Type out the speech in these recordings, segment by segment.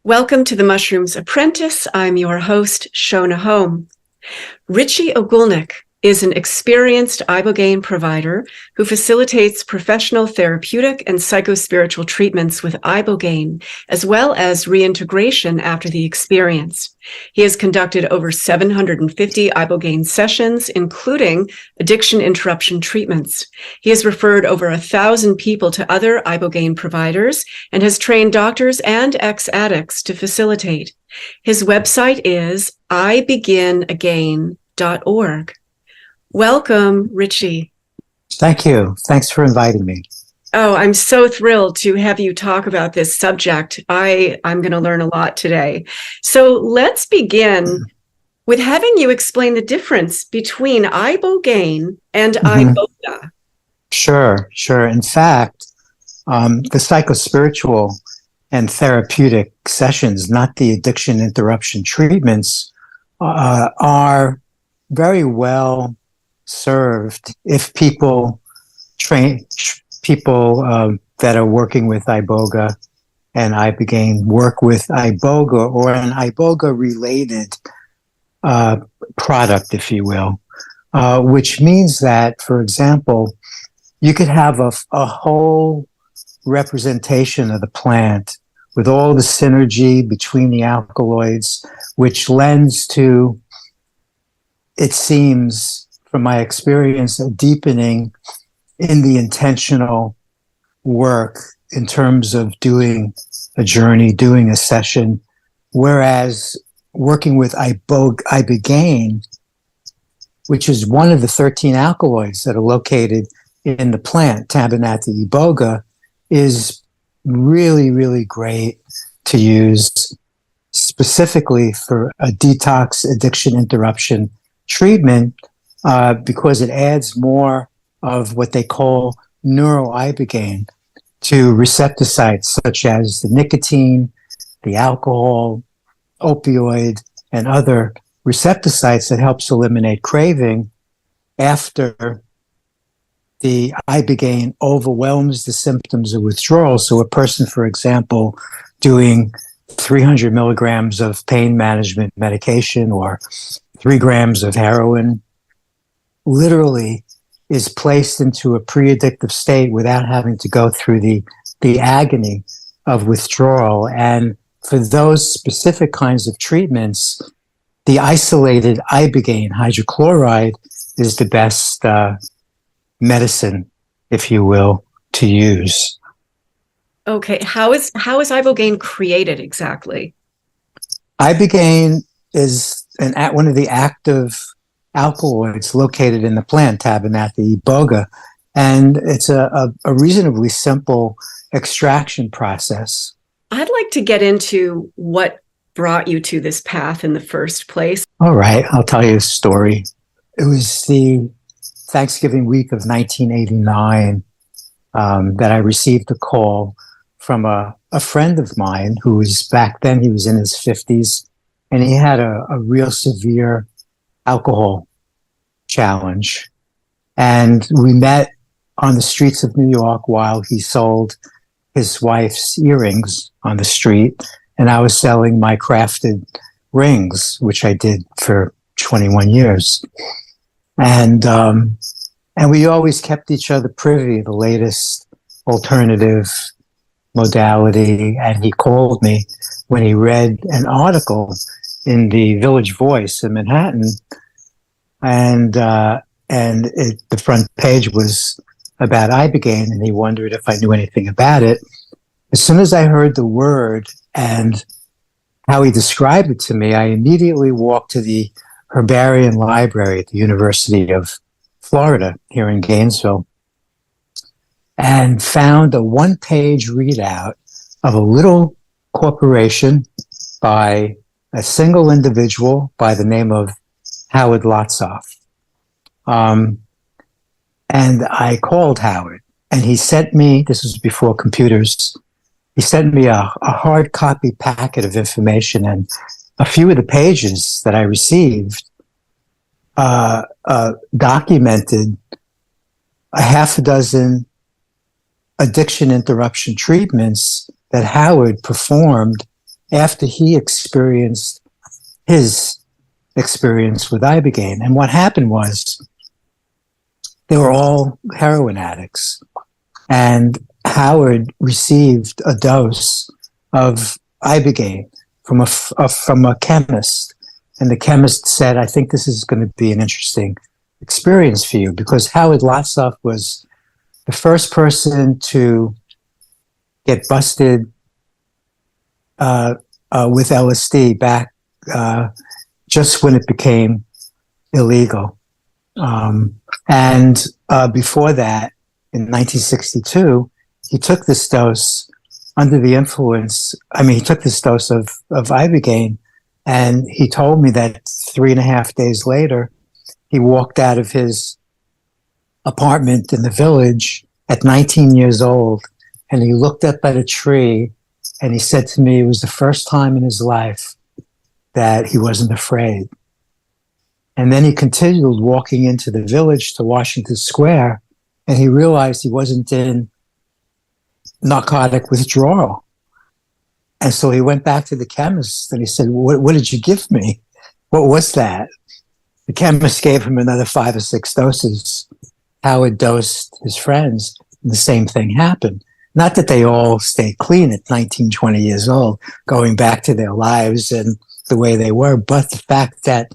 Welcome to the Mushrooms Apprentice. I'm your host, Shona Home. Richie Ogulnik is an experienced Ibogaine provider who facilitates professional therapeutic and psychospiritual treatments with Ibogaine, as well as reintegration after the experience. He has conducted over 750 Ibogaine sessions, including addiction interruption treatments. He has referred over 1,000 people to other Ibogaine providers and has trained doctors and ex-addicts to facilitate. His website is ibeginagain.org. Welcome, Richie. Thank you. Thanks for inviting me. Oh, I'm so thrilled to have you talk about this subject. I'm going to learn a lot today. So let's begin with having you explain the difference between Ibogaine and Iboga. Sure. In fact, the psychospiritual and therapeutic sessions, not the addiction interruption treatments, are very well served if people that are working with Iboga and Ibogaine work with Iboga or an Iboga related product, if you will, which means that, for example, you could have a whole representation of the plant with all the synergy between the alkaloids, which lends to, it seems, from my experience, a deepening in the intentional work in terms of doing a journey, doing a session, whereas working with Ibogaine, which is one of the 13 alkaloids that are located in the plant, Tabanati iboga, is really, really great to use specifically for a detox addiction interruption treatment, because it adds more of what they call neuroibogaine to receptor sites such as the nicotine, the alcohol, opioid, and other receptor sites that helps eliminate craving after the Ibogaine overwhelms the symptoms of withdrawal. So a person, for example, doing 300 milligrams of pain management medication or 3 grams of heroin literally is placed into a pre-addictive state without having to go through the agony of withdrawal. And for those specific kinds of treatments, the isolated Ibogaine hydrochloride is the best medicine, if you will, to use. Okay, how is Ibogaine created exactly? Ibogaine is one of the active alkaloids located in the plant, Tabanati iboga, and it's a reasonably simple extraction process. I'd like to get into what brought you to this path in the first place. All right, I'll tell you a story. It was the Thanksgiving week of 1989 that I received a call from a friend of mine who was, back then, he was in his 50s, and he had a real severe alcohol challenge. And we met on the streets of New York while he sold his wife's earrings on the street, and I was selling my crafted rings, which I did for 21 years. And we always kept each other privy of the latest alternative modality. And he called me when he read an article in the Village Voice in Manhattan, and the front page was about Ibogaine, and he wondered if I knew anything about it. As soon as I heard the word and how he described it to me, I immediately walked to the Herbarium Library at the University of Florida here in Gainesville and found a one-page readout of a little corporation by a single individual by the name of Howard Lotsoff. And I called Howard, and he sent me, this was before computers, he sent me a hard copy packet of information, and a few of the pages that I received documented a half a dozen addiction interruption treatments that Howard performed after he experienced his experience with Ibogaine. And what happened was they were all heroin addicts. And Howard received a dose of Ibogaine from a chemist. And the chemist said, I think this is going to be an interesting experience for you, because Howard Lotsof was the first person to get busted with LSD back just when it became illegal. And before that, in 1962, he took this dose under the influence. I mean, he took this dose of Ibogaine, and he told me that 3.5 days later, he walked out of his apartment in the village at 19 years old, and he looked up at a tree, and he said to me it was the first time in his life that he wasn't afraid. And then he continued walking into the village to Washington Square, and he realized he wasn't in narcotic withdrawal. And so he went back to the chemist and he said, what did you give me? What was that? The chemist gave him another 5 or 6 doses. Howard dosed his friends, and the same thing happened. Not that they all stayed clean at 19, 20 years old, going back to their lives and the way they were, but the fact that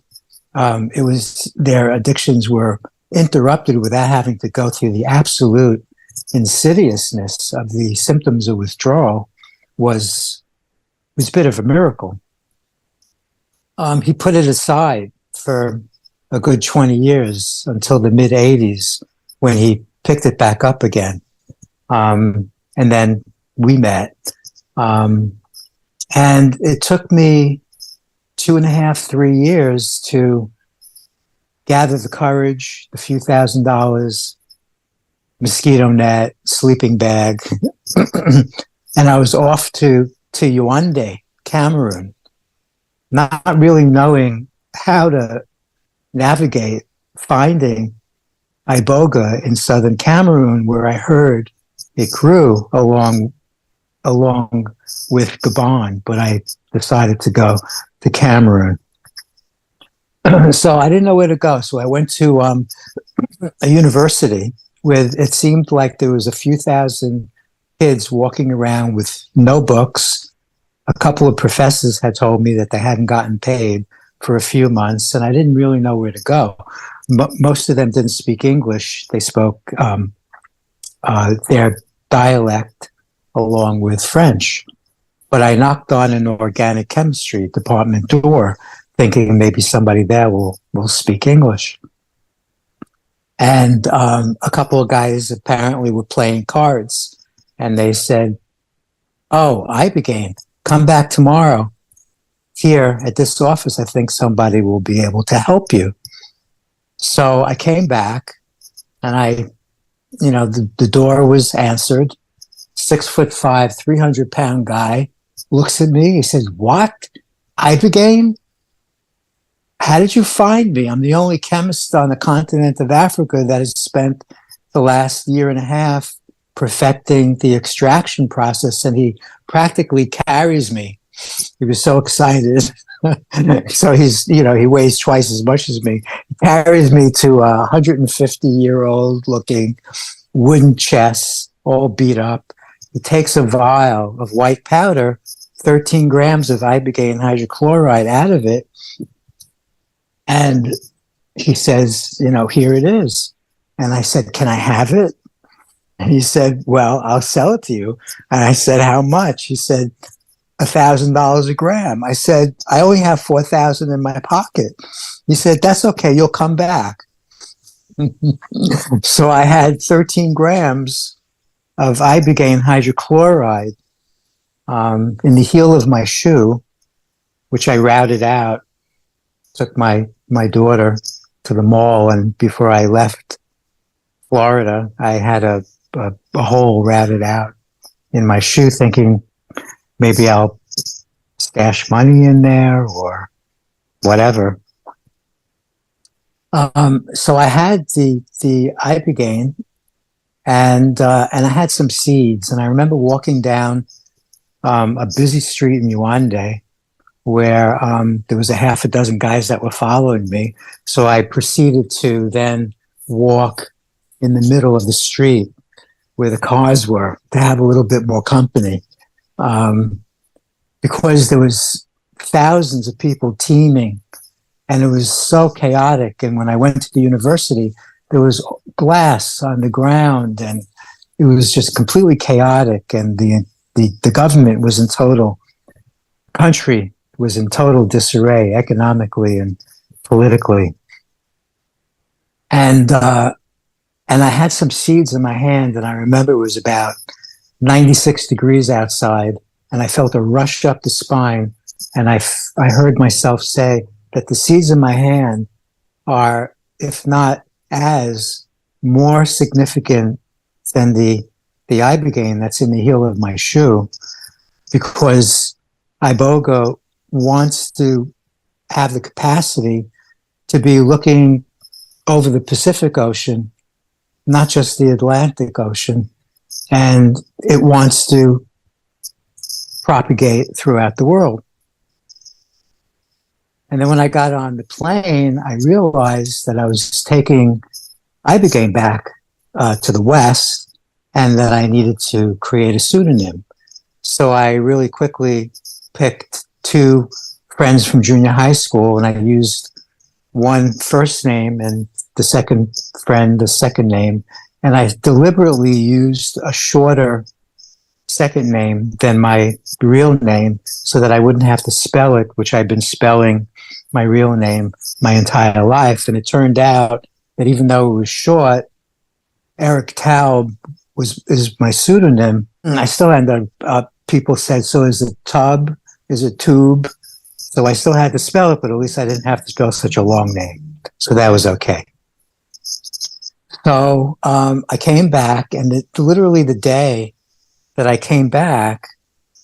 it was their addictions were interrupted without having to go through the absolute insidiousness of the symptoms of withdrawal was a bit of a miracle. He put it aside for a good 20 years until the mid 80s when he picked it back up again. And then we met. And it took me 2.5, 3 years to gather the courage, the few $1,000s, mosquito net, sleeping bag. And I was off to Yaoundé, Cameroon, not really knowing how to navigate finding Iboga in southern Cameroon, where I heard it grew along with Gabon, but I decided to go to Cameroon. So I didn't know where to go. So I went to a university where it seemed like there was a few thousand kids walking around with no books. A couple of professors had told me that they hadn't gotten paid for a few months, and I didn't really know where to go. Most of them didn't speak English. They spoke their dialect along with French. But I knocked on an organic chemistry department door, thinking maybe somebody there will speak English. And a couple of guys apparently were playing cards, and they said, "Oh, Ibogaine, come back tomorrow. Here at this office, I think somebody will be able to help you." So I came back, and the door was answered. 6'5", 300-pound guy looks at me. He says, "What? Ibogaine? How did you find me? I'm the only chemist on the continent of Africa that has spent the last 1.5 years perfecting the extraction process." And he practically carries me. He was so excited. So he weighs twice as much as me. He carries me to a 150-year-old looking wooden chest, all beat up. He takes a vial of white powder, 13 grams of ibogaine hydrochloride out of it. And he says, "Here it is." And I said, "Can I have it?" And he said, "Well, I'll sell it to you." And I said, "How much?" He said, $1,000 a gram. I said, "I only have 4,000 in my pocket." He said, "That's okay. You'll come back." So I had 13 grams of ibogaine hydrochloride in the heel of my shoe, which I routed out. Took my daughter to the mall, and before I left Florida, I had a hole routed out in my shoe, thinking maybe I'll stash money in there or whatever. So I had the ibogaine, and I had some seeds, and I remember walking down a busy street in Yaoundé where there was a half a dozen guys that were following me. So I proceeded to then walk in the middle of the street where the cars were to have a little bit more company, because there was thousands of people teeming, and it was so chaotic. And when I went to the university, there was glass on the ground, and it was just completely chaotic. And the government was in total, country was in total disarray economically and politically. And I had some seeds in my hand, and I remember it was about 96 degrees outside, and I felt a rush up the spine, and I heard myself say that the seeds in my hand are, if not as, more significant than the Ibogaine that's in the heel of my shoe, because Iboga wants to have the capacity to be looking over the Pacific Ocean, not just the Atlantic Ocean, and it wants to propagate throughout the world. And then when I got on the plane, I realized that I was taking Ibogaine back to the West, and that I needed to create a pseudonym. So I really quickly picked two friends from junior high school, and I used one first name and the second friend the second name. And I deliberately used a shorter second name than my real name so that I wouldn't have to spell it, which I'd been spelling my real name my entire life. And it turned out that even though it was short, Eric Taub is my pseudonym. And I still ended up, people said, so is it tub? Is it tube? So I still had to spell it, but at least I didn't have to spell such a long name. So that was okay. So I came back, and literally the day that I came back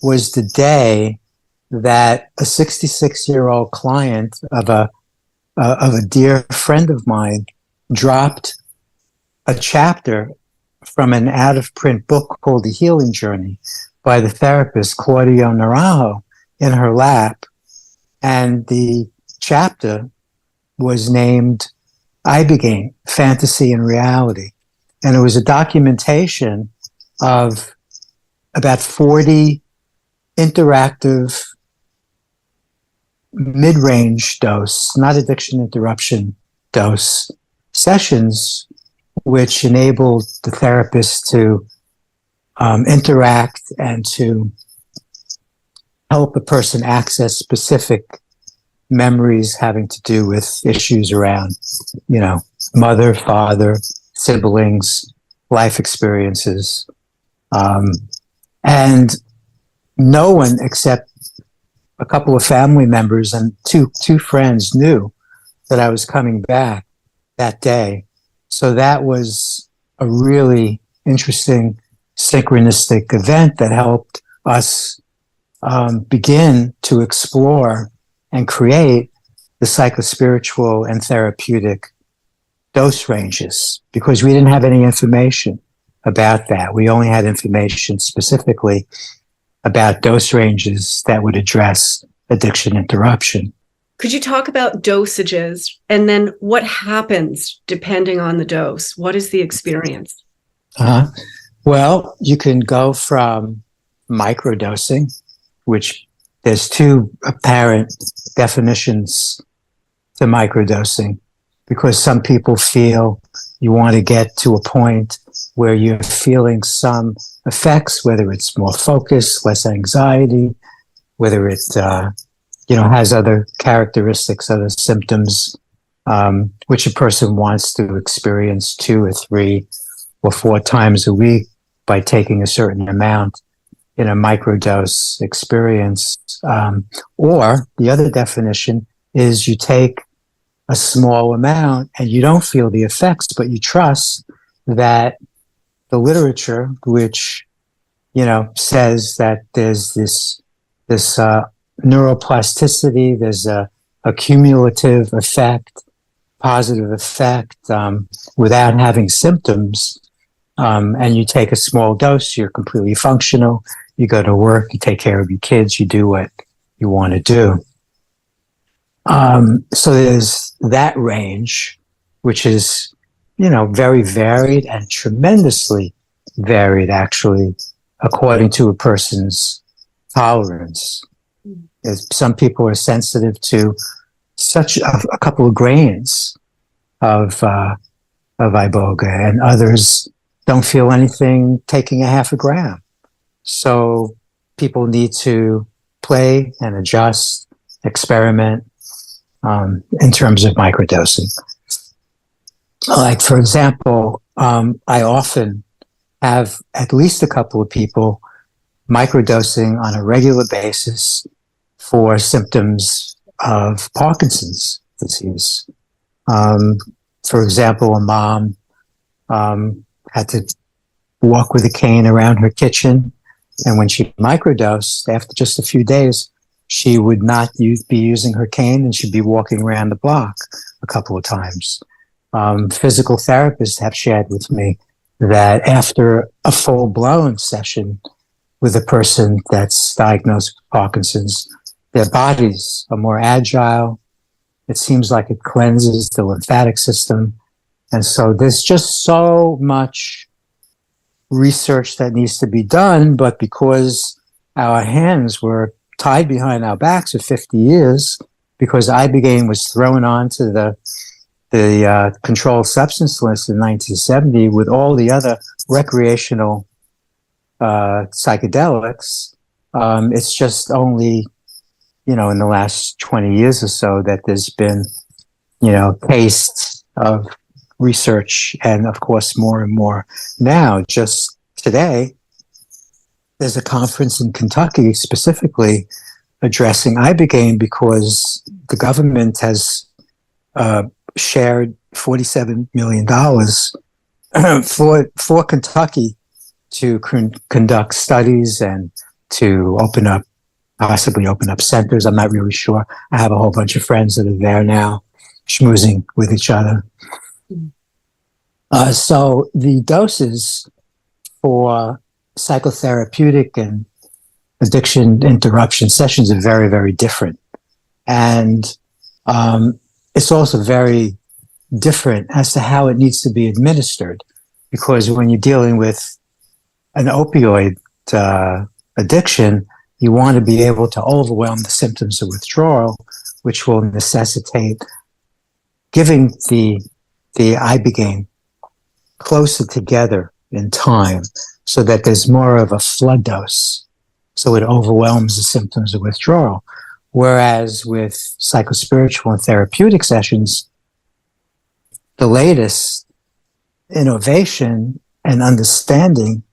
was the day that a 66-year-old client of a dear friend of mine dropped a chapter from an out-of-print book called The Healing Journey by the therapist Claudio Naranjo in her lap. And the chapter was named Ibogaine, Fantasy and Reality. And it was a documentation of about 40 interactive mid-range dose, not addiction interruption dose sessions, which enabled the therapist to interact and to help a person access specific memories having to do with issues around, mother, father, siblings, life experiences. And no one except a couple of family members and two friends knew that I was coming back that day. So that was a really interesting synchronistic event that helped us begin to explore and create the psychospiritual and therapeutic dose ranges, because we didn't have any information about that. We only had information specifically about dose ranges that would address addiction interruption. Could you talk about dosages and then what happens depending on the dose? What is the experience? Well, you can go from microdosing, which there's two apparent definitions to microdosing, because some people feel you want to get to a point where you're feeling some effects, whether it's more focus, less anxiety, whether it has other characteristics, other symptoms, which a person wants to experience 2 or 3 or 4 times a week by taking a certain amount in a microdose experience. Or the other definition is you take a small amount and you don't feel the effects, but you trust that the literature, which, says that there's this neuroplasticity, there's a cumulative effect, positive effect, without having symptoms, and you take a small dose, you're completely functional, You go to work, you take care of your kids, you do what you want to do. So there's that range, which is, very varied and tremendously varied, actually, according to a person's tolerance. Some people are sensitive to such a couple of grains of iboga, and others don't feel anything taking a half a gram. So people need to play and adjust, experiment in terms of microdosing. Like, for example, I often have at least a couple of people microdosing on a regular basis for symptoms of Parkinson's disease. For example, a mom had to walk with a cane around her kitchen, and when she microdosed, after just a few days, she would not be using her cane, and she'd be walking around the block a couple of times. Physical therapists have shared with me that after a full-blown session with a person that's diagnosed with Parkinson's, their bodies are more agile. It seems like it cleanses the lymphatic system. And so there's just so much research that needs to be done, but because our hands were tied behind our backs for 50 years, because Ibogaine was thrown onto the controlled substance list in 1970 with all the other recreational psychedelics, it's just only, in the last 20 years or so that there's been, tastes of research, and of course more and more now. Just today, there's a conference in Kentucky specifically addressing Ibogaine because the government has shared $47 million for Kentucky to conduct studies and to possibly open up centers. I'm not really sure. I have a whole bunch of friends that are there now, schmoozing with each other. So the doses for psychotherapeutic and addiction interruption sessions are very, very different. And it's also very different as to how it needs to be administered, because when you're dealing with an opioid addiction, you want to be able to overwhelm the symptoms of withdrawal, which will necessitate giving the Ibogaine closer together in time so that there's more of a flood dose, so it overwhelms the symptoms of withdrawal. Whereas with psychospiritual and therapeutic sessions, the latest innovation and understanding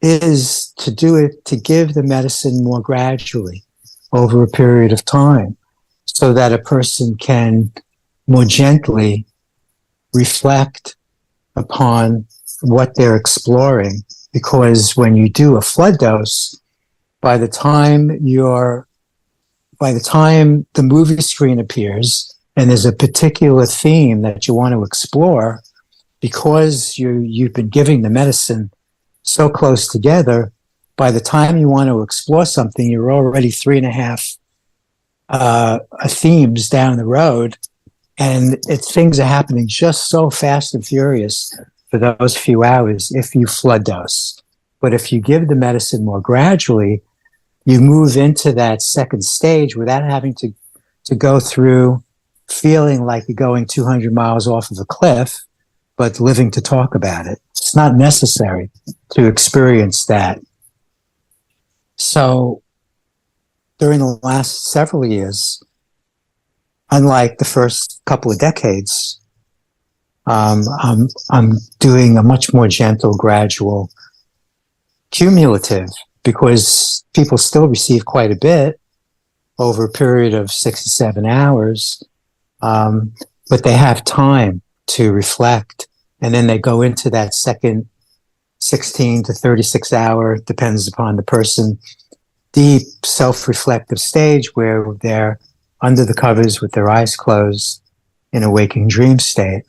is to do it, to give the medicine more gradually over a period of time so that a person can more gently reflect upon what they're exploring. Because when you do a flood dose, by the time the movie screen appears and there's a particular theme that you want to explore, because you've been giving the medicine so close together, by the time you want to explore something, you're already 3.5 themes down the road, and things are happening just so fast and furious for those few hours if you flood dose. But if you give the medicine more gradually, you move into that second stage without having to go through feeling like you're going 200 miles off of a cliff, but living to talk about it. It's not necessary to experience that. So during the last several years, unlike the first couple of decades, I'm doing a much more gentle, gradual, cumulative, because people still receive quite a bit over a period of 6 to 7 hours, but they have time to reflect, and then they go into that second 16 to 36 hour, depends upon the person, deep self-reflective stage where they're under the covers with their eyes closed in a waking dream state.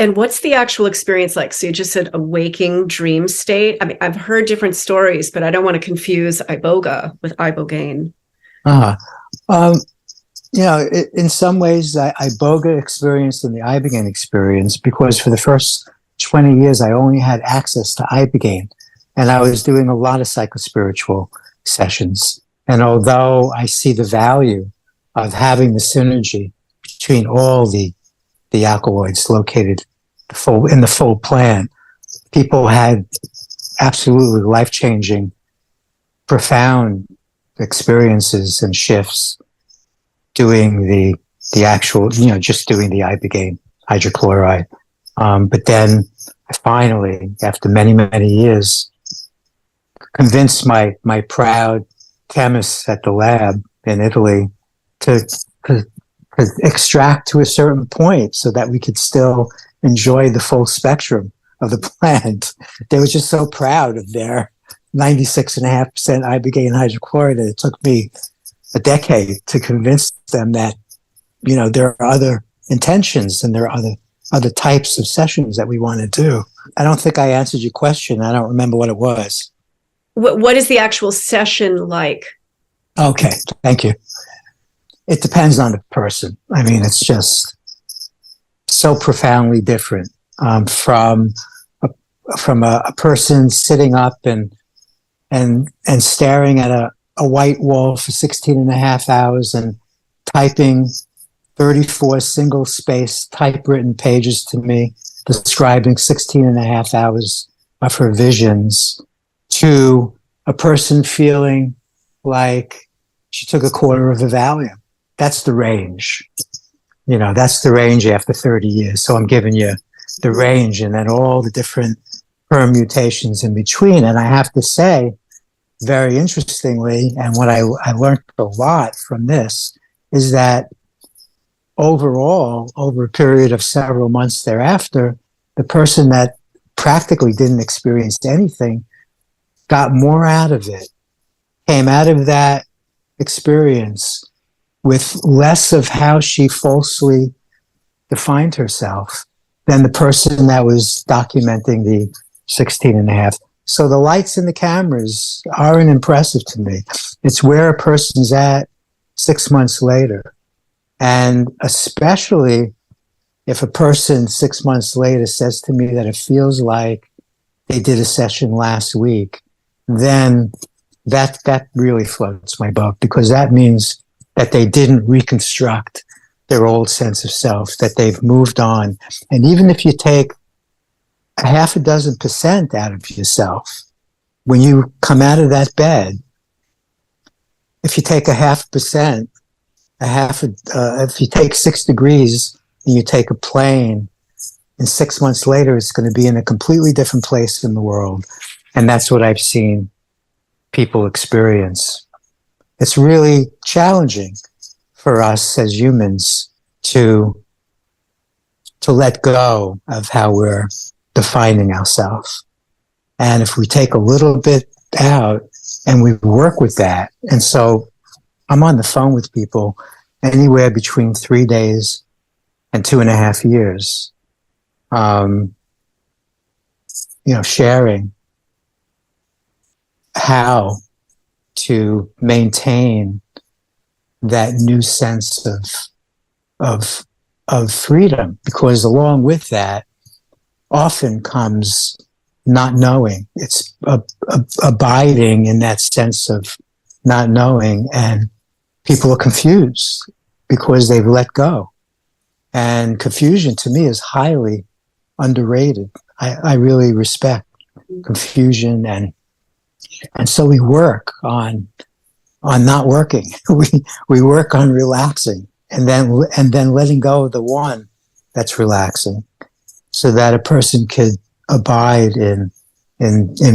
And what's the actual experience like? So you just said a waking dream state. I mean, I've heard different stories, but I don't want to confuse Iboga with Ibogaine. Uh, um, in some ways, Iboga experienced and the Ibogaine experience, because for the first 20 years, I only had access to Ibogaine, and I was doing a lot of psychospiritual sessions. And although I see the value of having the synergy between all the alkaloids located in the full plan, people had absolutely life-changing, profound experiences and shifts doing the actual, just doing the Ibogaine hydrochloride. But then I finally, after many, many years, convinced my proud chemists at the lab in Italy to extract to a certain point so that we could still enjoy the full spectrum of the plant. They were just so proud of their 96.5% Ibogaine hydrochloride that it took me a decade to convince them that, there are other intentions and there are other types of sessions that we want to do. I don't think I answered your question. I don't remember what it was. What is the actual session like? Okay, thank you. It depends on the person. I mean, it's just so profoundly different from a person sitting up and staring at a white wall for 16 and a half hours and typing 34 single space typewritten pages to me, describing 16 and a half hours of her visions, to a person feeling like she took a quarter of a Valium. That's the range. That's the range after 30 years. So I'm giving you the range and then all the different permutations in between. And I have to say, very interestingly, and what I learned a lot from this, is that overall, over a period of several months thereafter, the person that practically didn't experience anything got more out of it, came out of that experience with less of how she falsely defined herself than the person that was documenting the 16 and a half. So the lights and the cameras aren't impressive to me. It's where a person's at 6 months later. And especially if a person 6 months later says to me that it feels like they did a session last week, then that really floats my boat, because that means that they didn't reconstruct their old sense of self, that they've moved on. And even if you take a half a dozen% out of yourself, when you come out of that bed, if you take a half percent, if you take 6 degrees and you take a plane, and 6 months later, it's going to be in a completely different place in the world. And that's what I've seen people experience. It's really challenging for us as humans to let go of how we're defining ourselves. And if we take a little bit out and we work with that, and so I'm on the phone with people anywhere between 3 days and 2.5 years, sharing how to maintain that new sense of freedom, because along with that often comes not knowing. It's abiding in that sense of not knowing, and people are confused because they've let go. And confusion to me is highly underrated. I really respect confusion, and so we work on not working. we work on relaxing, and then letting go of the one that's relaxing, so that a person could abide in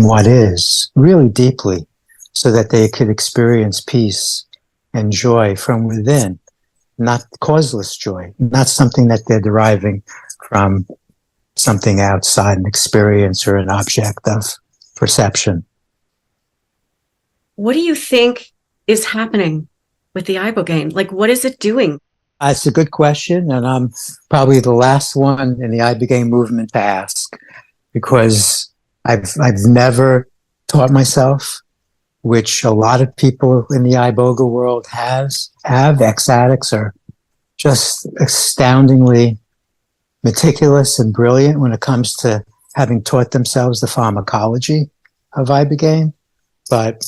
what is really deeply, so that they could experience peace and joy from within, not causeless joy, not something that they're deriving from something outside an experience or an object of perception. What do you think is happening with the Ibogaine? Like, what is it doing? It's a good question, and I'm probably the last one in the Ibogaine movement to ask because I've never taught myself, which a lot of people in the Iboga world have. Ex-addicts are just astoundingly meticulous and brilliant when it comes to having taught themselves the pharmacology of Ibogaine, but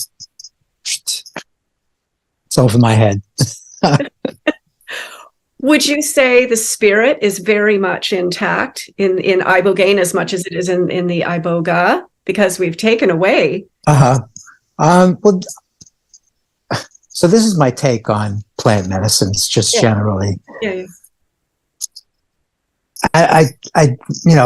it's over my head. Would you say the spirit is very much intact in Ibogaine as much as it is in the Iboga? Because we've taken away. Well, so this is my take on plant medicines, just generally. Yeah.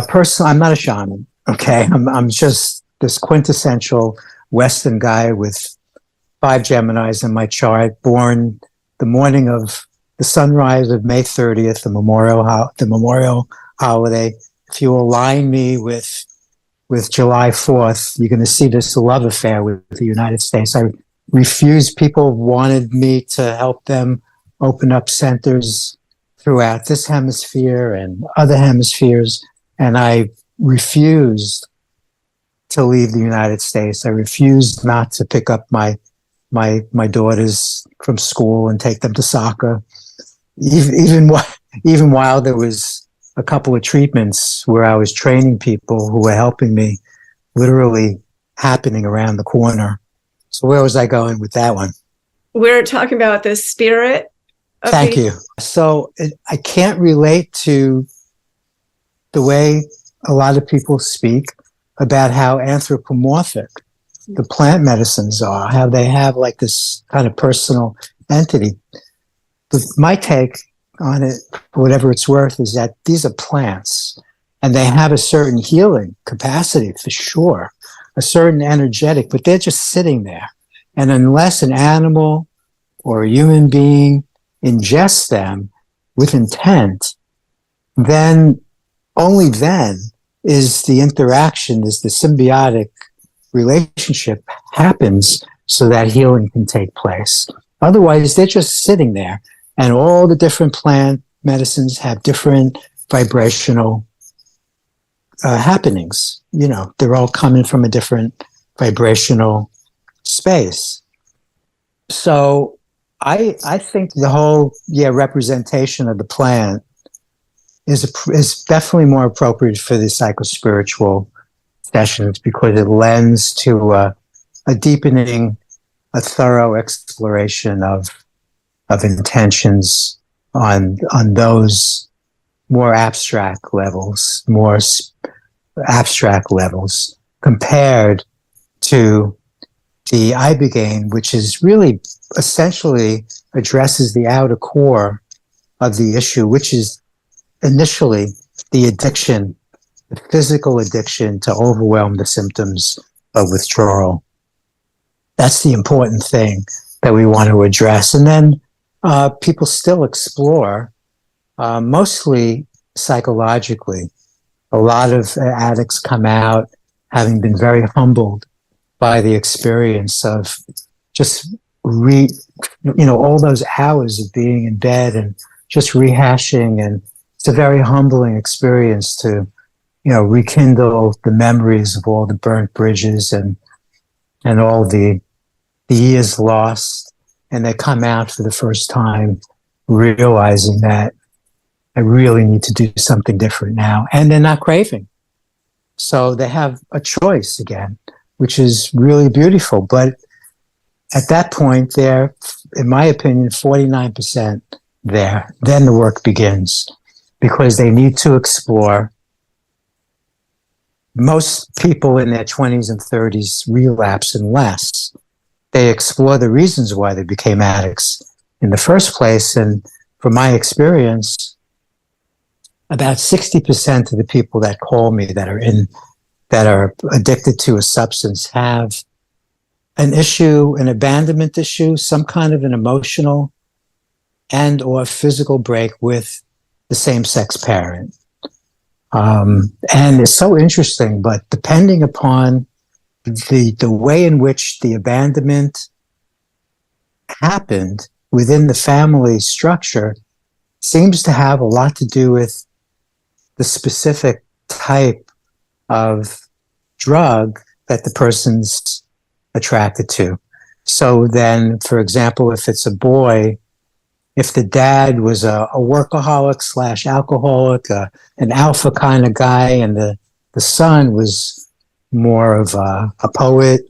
Personally, I'm not a shaman. Okay, I'm just this quintessential Western guy with 5 Geminis in my chart, born the morning of the sunrise of May 30th, the memorial holiday. If you align me with July 4th, you're going to see this love affair with the United States. I refused. People wanted me to help them open up centers throughout this hemisphere and other hemispheres, and I refused to leave the United States. I refused not to pick up my daughters from school and take them to soccer. Even while there was a couple of treatments where I was training people who were helping me, literally happening around the corner. So where was I going with that one? We're talking about the spirit. Thank you. So I can't relate to the way a lot of people speak about how anthropomorphic the plant medicines are, how they have like this kind of personal entity. But my take on it, for whatever it's worth, is that these are plants and they have a certain healing capacity for sure, a certain energetic, but they're just sitting there. And unless an animal or a human being ingests them with intent, then only then is the interaction, is the symbiotic relationship happens so that healing can take place. Otherwise, they're just sitting there. And all the different plant medicines have different vibrational happenings. You know, they're all coming from a different vibrational space. So I think the whole representation of the plant is definitely more appropriate for the psychospiritual sessions because it lends to a deepening, a thorough exploration of intentions on those more abstract levels, compared to the Ibogaine, which is really essentially addresses the outer core of the issue, which is initially the addiction, the physical addiction to overwhelm the symptoms of withdrawal. That's the important thing that we want to address. And then people still explore, mostly psychologically. A lot of addicts come out having been very humbled by the experience of just all those hours of being in bed and just rehashing. And it's a very humbling experience to, rekindle the memories of all the burnt bridges and all the years lost. And they come out for the first time realizing that I really need to do something different now. And they're not craving. So they have a choice again, which is really beautiful. But at that point, they're, in my opinion, 49% there. Then the work begins because they need to explore. Most people in their 20s and 30s relapse unless they explore the reasons why they became addicts in the first place. And from my experience, about 60% of the people that call me that are addicted to a substance have an issue, an abandonment issue, some kind of an emotional and or physical break with the same-sex parent. And it's so interesting, but depending upon the way in which the abandonment happened within the family structure, seems to have a lot to do with the specific type of drug that the person's attracted to. So then, for example, if it's a boy, if the dad was a workaholic / alcoholic, an alpha kind of guy, and the son was more of a poet,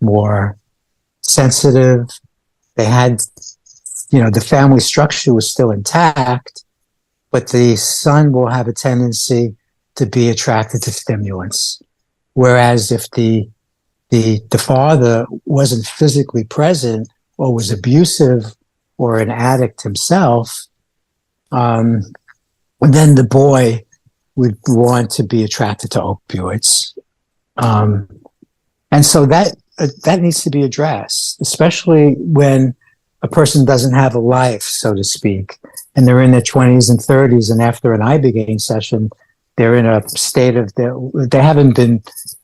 more sensitive, they had, the family structure was still intact, but the son will have a tendency to be attracted to stimulants. Whereas if the father wasn't physically present or was abusive or an addict himself, then the boy would want to be attracted to opioids. And so that needs to be addressed, especially when a person doesn't have a life, so to speak, and they're in their 20s and 30s, and after an Ibogaine session, they're in a state of, they haven't been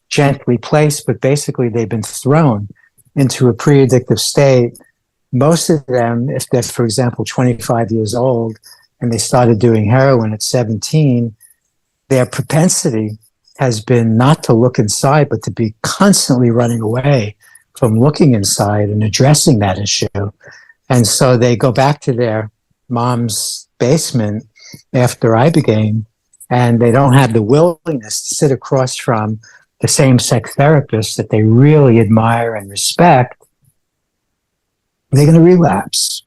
gently placed, but basically they've been thrown into a pre-addictive state. Most of them, if they're, for example, 25 years old and they started doing heroin at 17, their propensity has been not to look inside, but to be constantly running away from looking inside and addressing that issue. And so they go back to their mom's basement after Ibogaine, and they don't have the willingness to sit across from the same-sex therapist that they really admire and respect. They're going to relapse.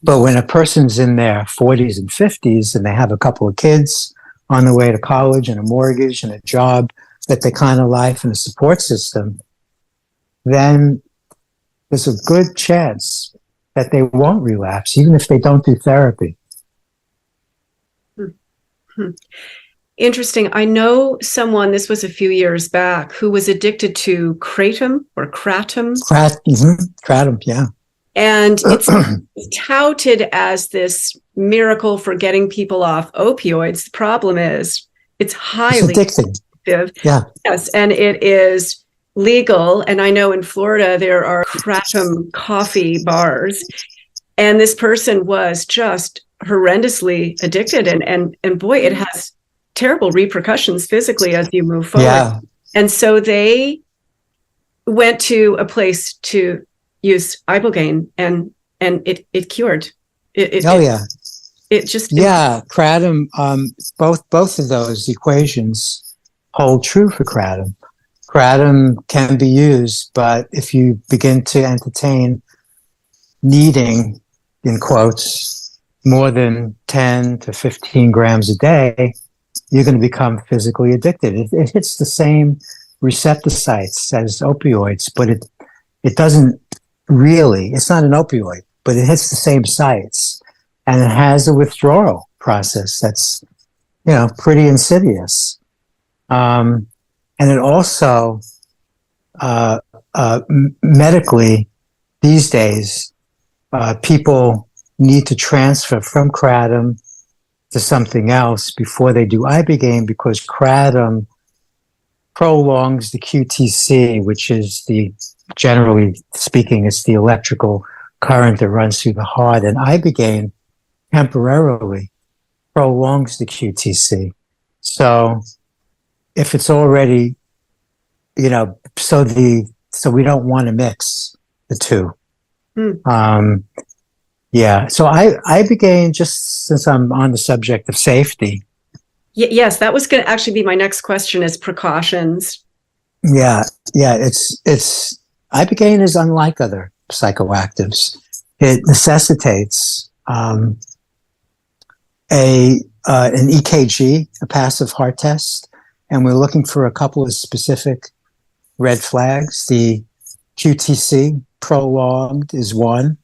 But when a person's in their 40s and 50s and they have a couple of kids on the way to college and a mortgage and a job that they kind of like and a support system, then there's a good chance that they won't relapse, even if they don't do therapy. Interesting. I know someone, this was a few years back, who was addicted to kratom or kratom. Kratom, yeah. And it's touted as this miracle for getting people off opioids. The problem is it's highly addicting. Yeah. Yes, and it is legal. And I know in Florida there are kratom coffee bars. And this person was just horrendously addicted. And boy, it has terrible repercussions physically as you move forward. Yeah. And so they went to a place to use Ibogaine, and it cured. It just kratom. Both of those equations hold true for kratom. Kratom can be used, but if you begin to entertain needing, in quotes, more than 10 to 15 grams a day, you're going to become physically addicted. It hits the same receptor sites as opioids, but it doesn't really, it's not an opioid, but it hits the same sites, and it has a withdrawal process that's, pretty insidious. And it also, medically, these days, people need to transfer from kratom to something else before they do Ibogaine, because kratom prolongs the QTC, which is generally speaking, it's the electrical current that runs through the heart, and Ibogaine temporarily prolongs the QTC. So if it's already, so we don't want to mix the two. So Ibogaine, just since I'm on the subject of safety. Yes, that was going to actually be my next question, is precautions. Yeah, it's Ibogaine is unlike other psychoactives. It necessitates an EKG, a passive heart test, and we're looking for a couple of specific red flags. The QTC prolonged is one.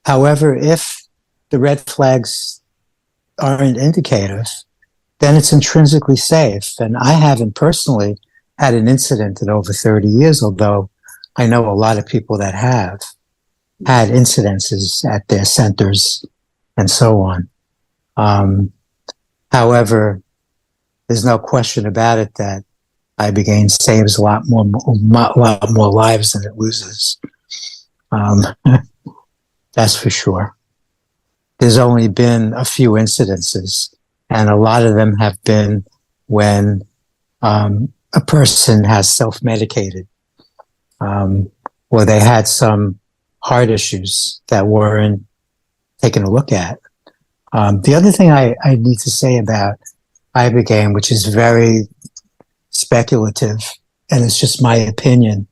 However, if the red flags aren't indicators, then it's intrinsically safe. And I haven't personally had an incident in over 30 years, although I know a lot of people that have had incidences at their centers and so on. However, there's no question about it that Ibogaine saves a lot more lives than it loses. That's for sure. there's only been a few incidences, and a lot of them have been when a person has self-medicated, or they had some heart issues that weren't taken a look at. The other thing I need to say about Ibogaine, which is very speculative, and it's just my opinion,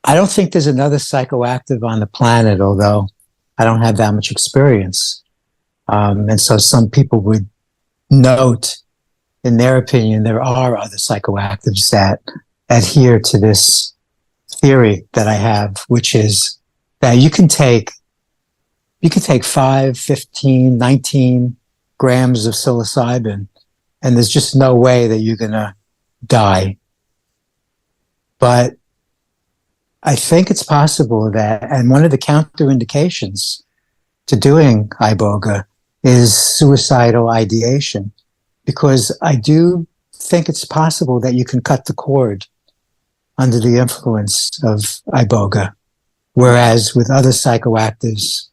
I don't think there's another psychoactive on the planet, although I don't have that much experience. And so some people would note, in their opinion, there are other psychoactives that adhere to this theory that I have, which is that you can take 5, 15, 19 grams of psilocybin, and there's just no way that you're going to die. But I think it's possible that, and one of the counterindications to doing iboga is suicidal ideation, because I do think it's possible that you can cut the cord under the influence of iboga, whereas with other psychoactives,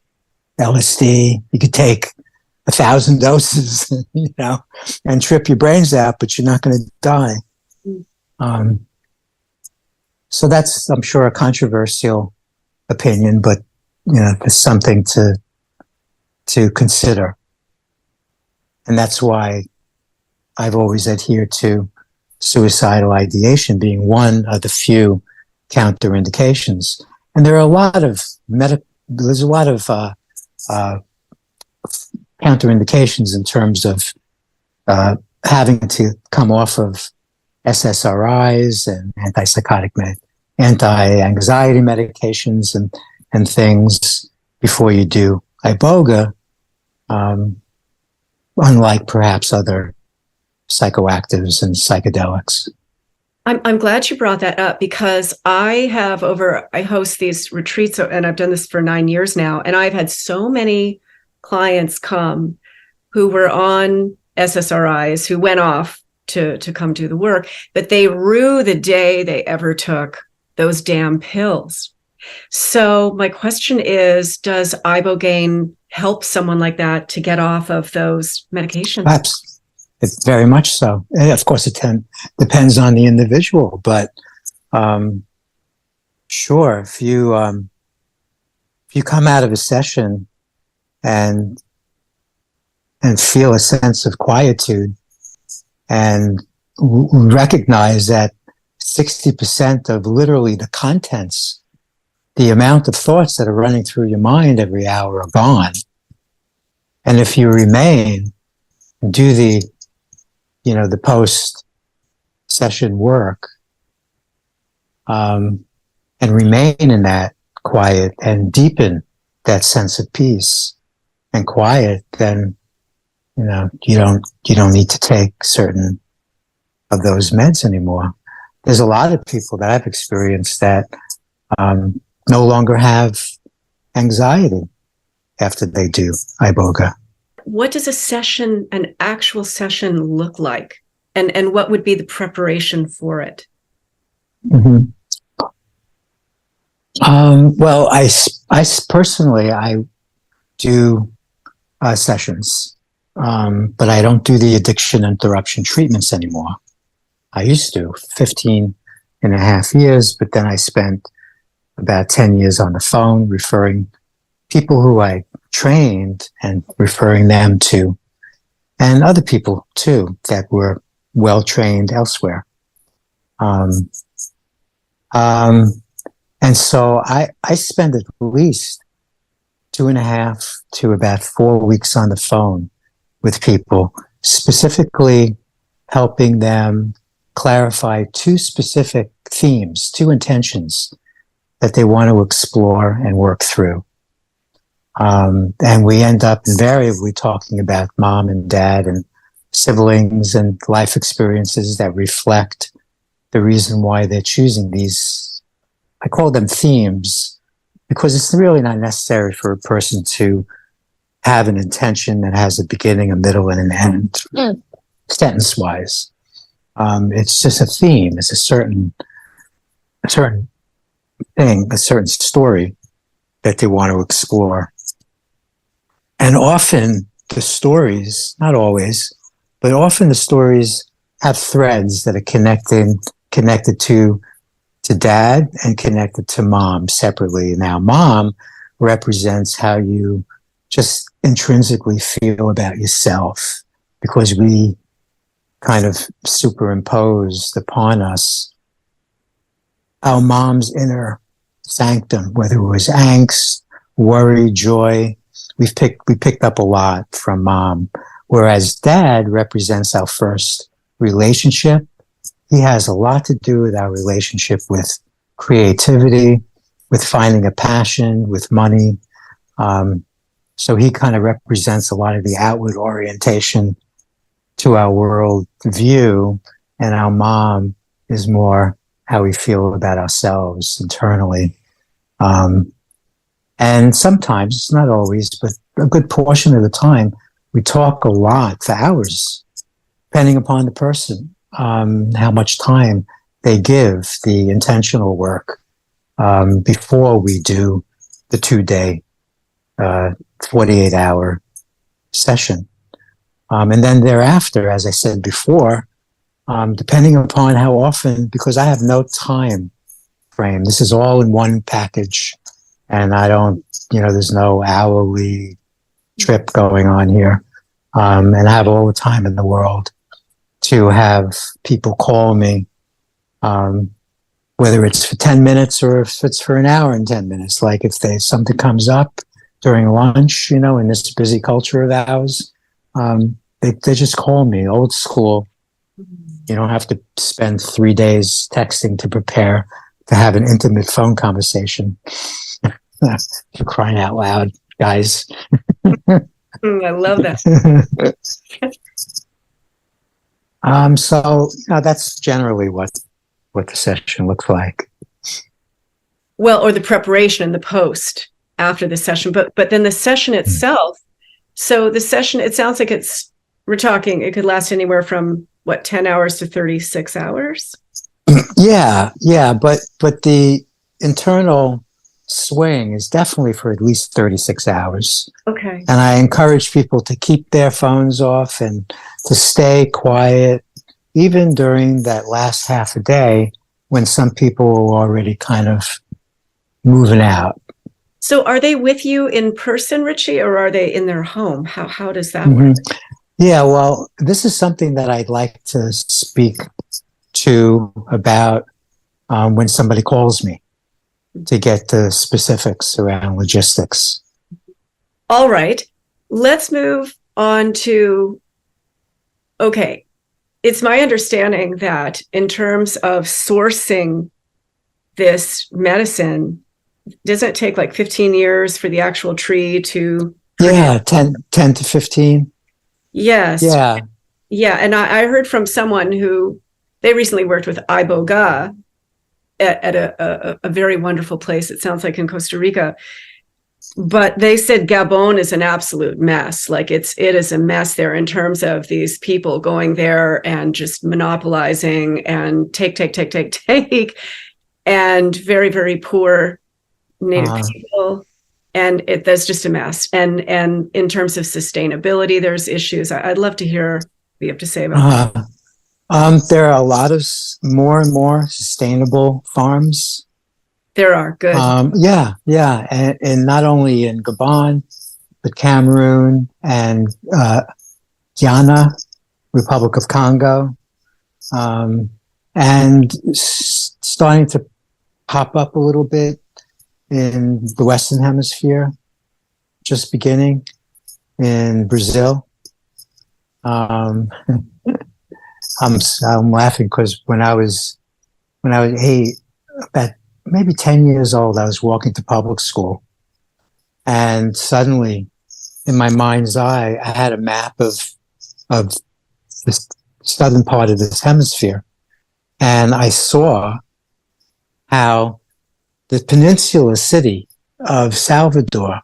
LSD, you could take 1,000 doses, and trip your brains out, but you're not going to die. So that's, I'm sure, a controversial opinion, but there's something to consider, and that's why I've always adhered to suicidal ideation being one of the few counterindications. And there are a lot of counterindications in terms of having to come off of SSRIs and anti-anxiety medications and things before you do iboga, unlike perhaps other psychoactives and psychedelics. I'm glad you brought that up, because I host these retreats, and I've done this for 9 years now, and I've had so many clients come who were on SSRIs, who went off to come do the work, but they rue the day they ever took those damn pills. So my question is, does Ibogaine help someone like that to get off of those medications? Perhaps. It's very much so. And of course, it depends on the individual, but sure, if you come out of a session and feel a sense of quietude and recognize that 60% of literally the contents, the amount of thoughts that are running through your mind every hour are gone. And if you remain and do the post-session work, and remain in that quiet and deepen that sense of peace and quiet, then, you don't need to take certain of those meds anymore. There's a lot of people that I've experienced that no longer have anxiety after they do iboga. What does an actual session look like? And what would be the preparation for it? Mm-hmm. Well, I personally, I do sessions, but I don't do the addiction interruption treatments anymore. I used to, 15 and a half years, but then I spent about 10 years on the phone referring people who I trained and referring them to, and other people too that were well trained elsewhere. And so I spend at least 2.5 to about 4 weeks on the phone with people, specifically helping them clarify 2 specific themes, 2 intentions that they want to explore and work through. And we end up invariably talking about mom and dad and siblings and life experiences that reflect the reason why they're choosing these. I call them themes because it's really not necessary for a person to have an intention that has a beginning, a middle, and an end, sentence-wise. It's just a theme. It's a certain thing, a certain story that they want to explore. And often the stories, not always, but often the stories have threads that are connected to dad and connected to mom separately. Now, mom represents how you just intrinsically feel about yourself, because we kind of superimposed upon us our mom's inner sanctum, whether it was angst, worry, joy. We picked up a lot from mom, whereas dad represents our first relationship. He has a lot to do with our relationship with creativity, with finding a passion, with money. So he kind of represents a lot of the outward orientation to our world view, and our mom is more how we feel about ourselves internally. And sometimes, not always, but a good portion of the time, we talk a lot for hours, depending upon the person, how much time they give the intentional work before we do the 2-day, 48-hour session. And then thereafter, as I said before, depending upon how often, because I have no time frame, this is all in one package, and I don't, there's no hourly trip going on here. And I have all the time in the world to have people call me, whether it's for 10 minutes or if it's for an hour and 10 minutes. Like if something comes up during lunch, in this busy culture of ours, they just call me, old school. You don't have to spend 3 days texting to prepare to have an intimate phone conversation. For crying out loud, guys. I love that. So that's generally what the session looks like. Well, or the preparation and the post after the session, but then the session itself. So the session, it sounds like we're talking, it could last anywhere from 10 hours to 36 hours. Yeah. But the internal swing is definitely for at least 36 hours. Okay. And I encourage people to keep their phones off and to stay quiet, even during that last half a day when some people are already kind of moving out. So are they with you in person, Richie, or are they in their home? How does that work? Yeah, well, this is something that I'd like to speak to about when somebody calls me to get the specifics around logistics. All right. Let's move on to, okay. It's my understanding that in terms of sourcing this medicine, doesn't it take like 15 years for the actual tree to... Yeah, 10 to 15. Yes. Yeah. Yeah. And I heard from someone who, they recently worked with Ibogaine at a very wonderful place, it sounds like, in Costa Rica. But they said Gabon is an absolute mess. Like it is a mess there in terms of these people going there and just monopolizing and take, and very, very poor native people. And that's just a mess. And in terms of sustainability, there's issues. I'd love to hear what you have to say about that. There are a lot of more and more sustainable farms. There are, good. Yeah. And not only in Gabon, but Cameroon and Ghana, Republic of Congo, and starting to pop up a little bit in the Western Hemisphere, just beginning in Brazil. I'm laughing because when I was 8, about maybe 10 years old, I was walking to public school, and suddenly, in my mind's eye, I had a map of the southern part of this hemisphere, and I saw how the peninsula city of Salvador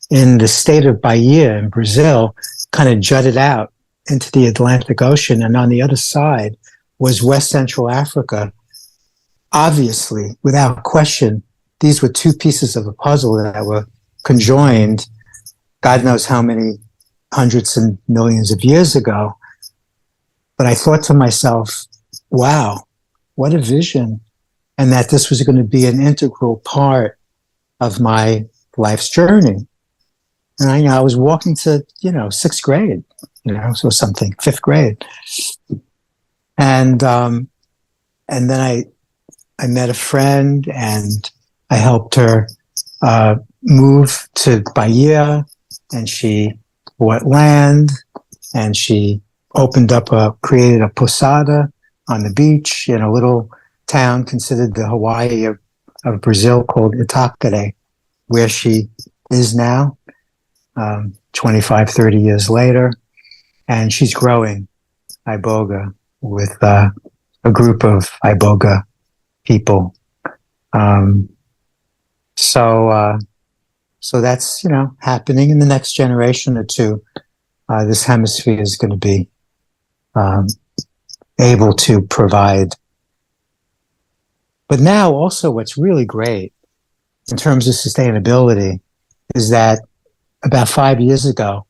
in the state of Bahia in Brazil kind of jutted out into the Atlantic Ocean, and on the other side was West Central Africa. Obviously, without question, these were two pieces of a puzzle that were conjoined God knows how many hundreds and millions of years ago. But I thought to myself, wow, what a vision. And that this was going to be an integral part of my life's journey. And I was walking to, sixth grade, so something, fifth grade. And then I met a friend and I helped her move to Bahia, and she bought land and she created a posada on the beach in a little town considered the Hawaii of Brazil called Itaquere, where she is now, 25, 30 years later. And she's growing Iboga with a group of Iboga people. So that's, happening in the next generation or two. This hemisphere is going to be able to provide. But now also what's really great in terms of sustainability is that about 5 years ago,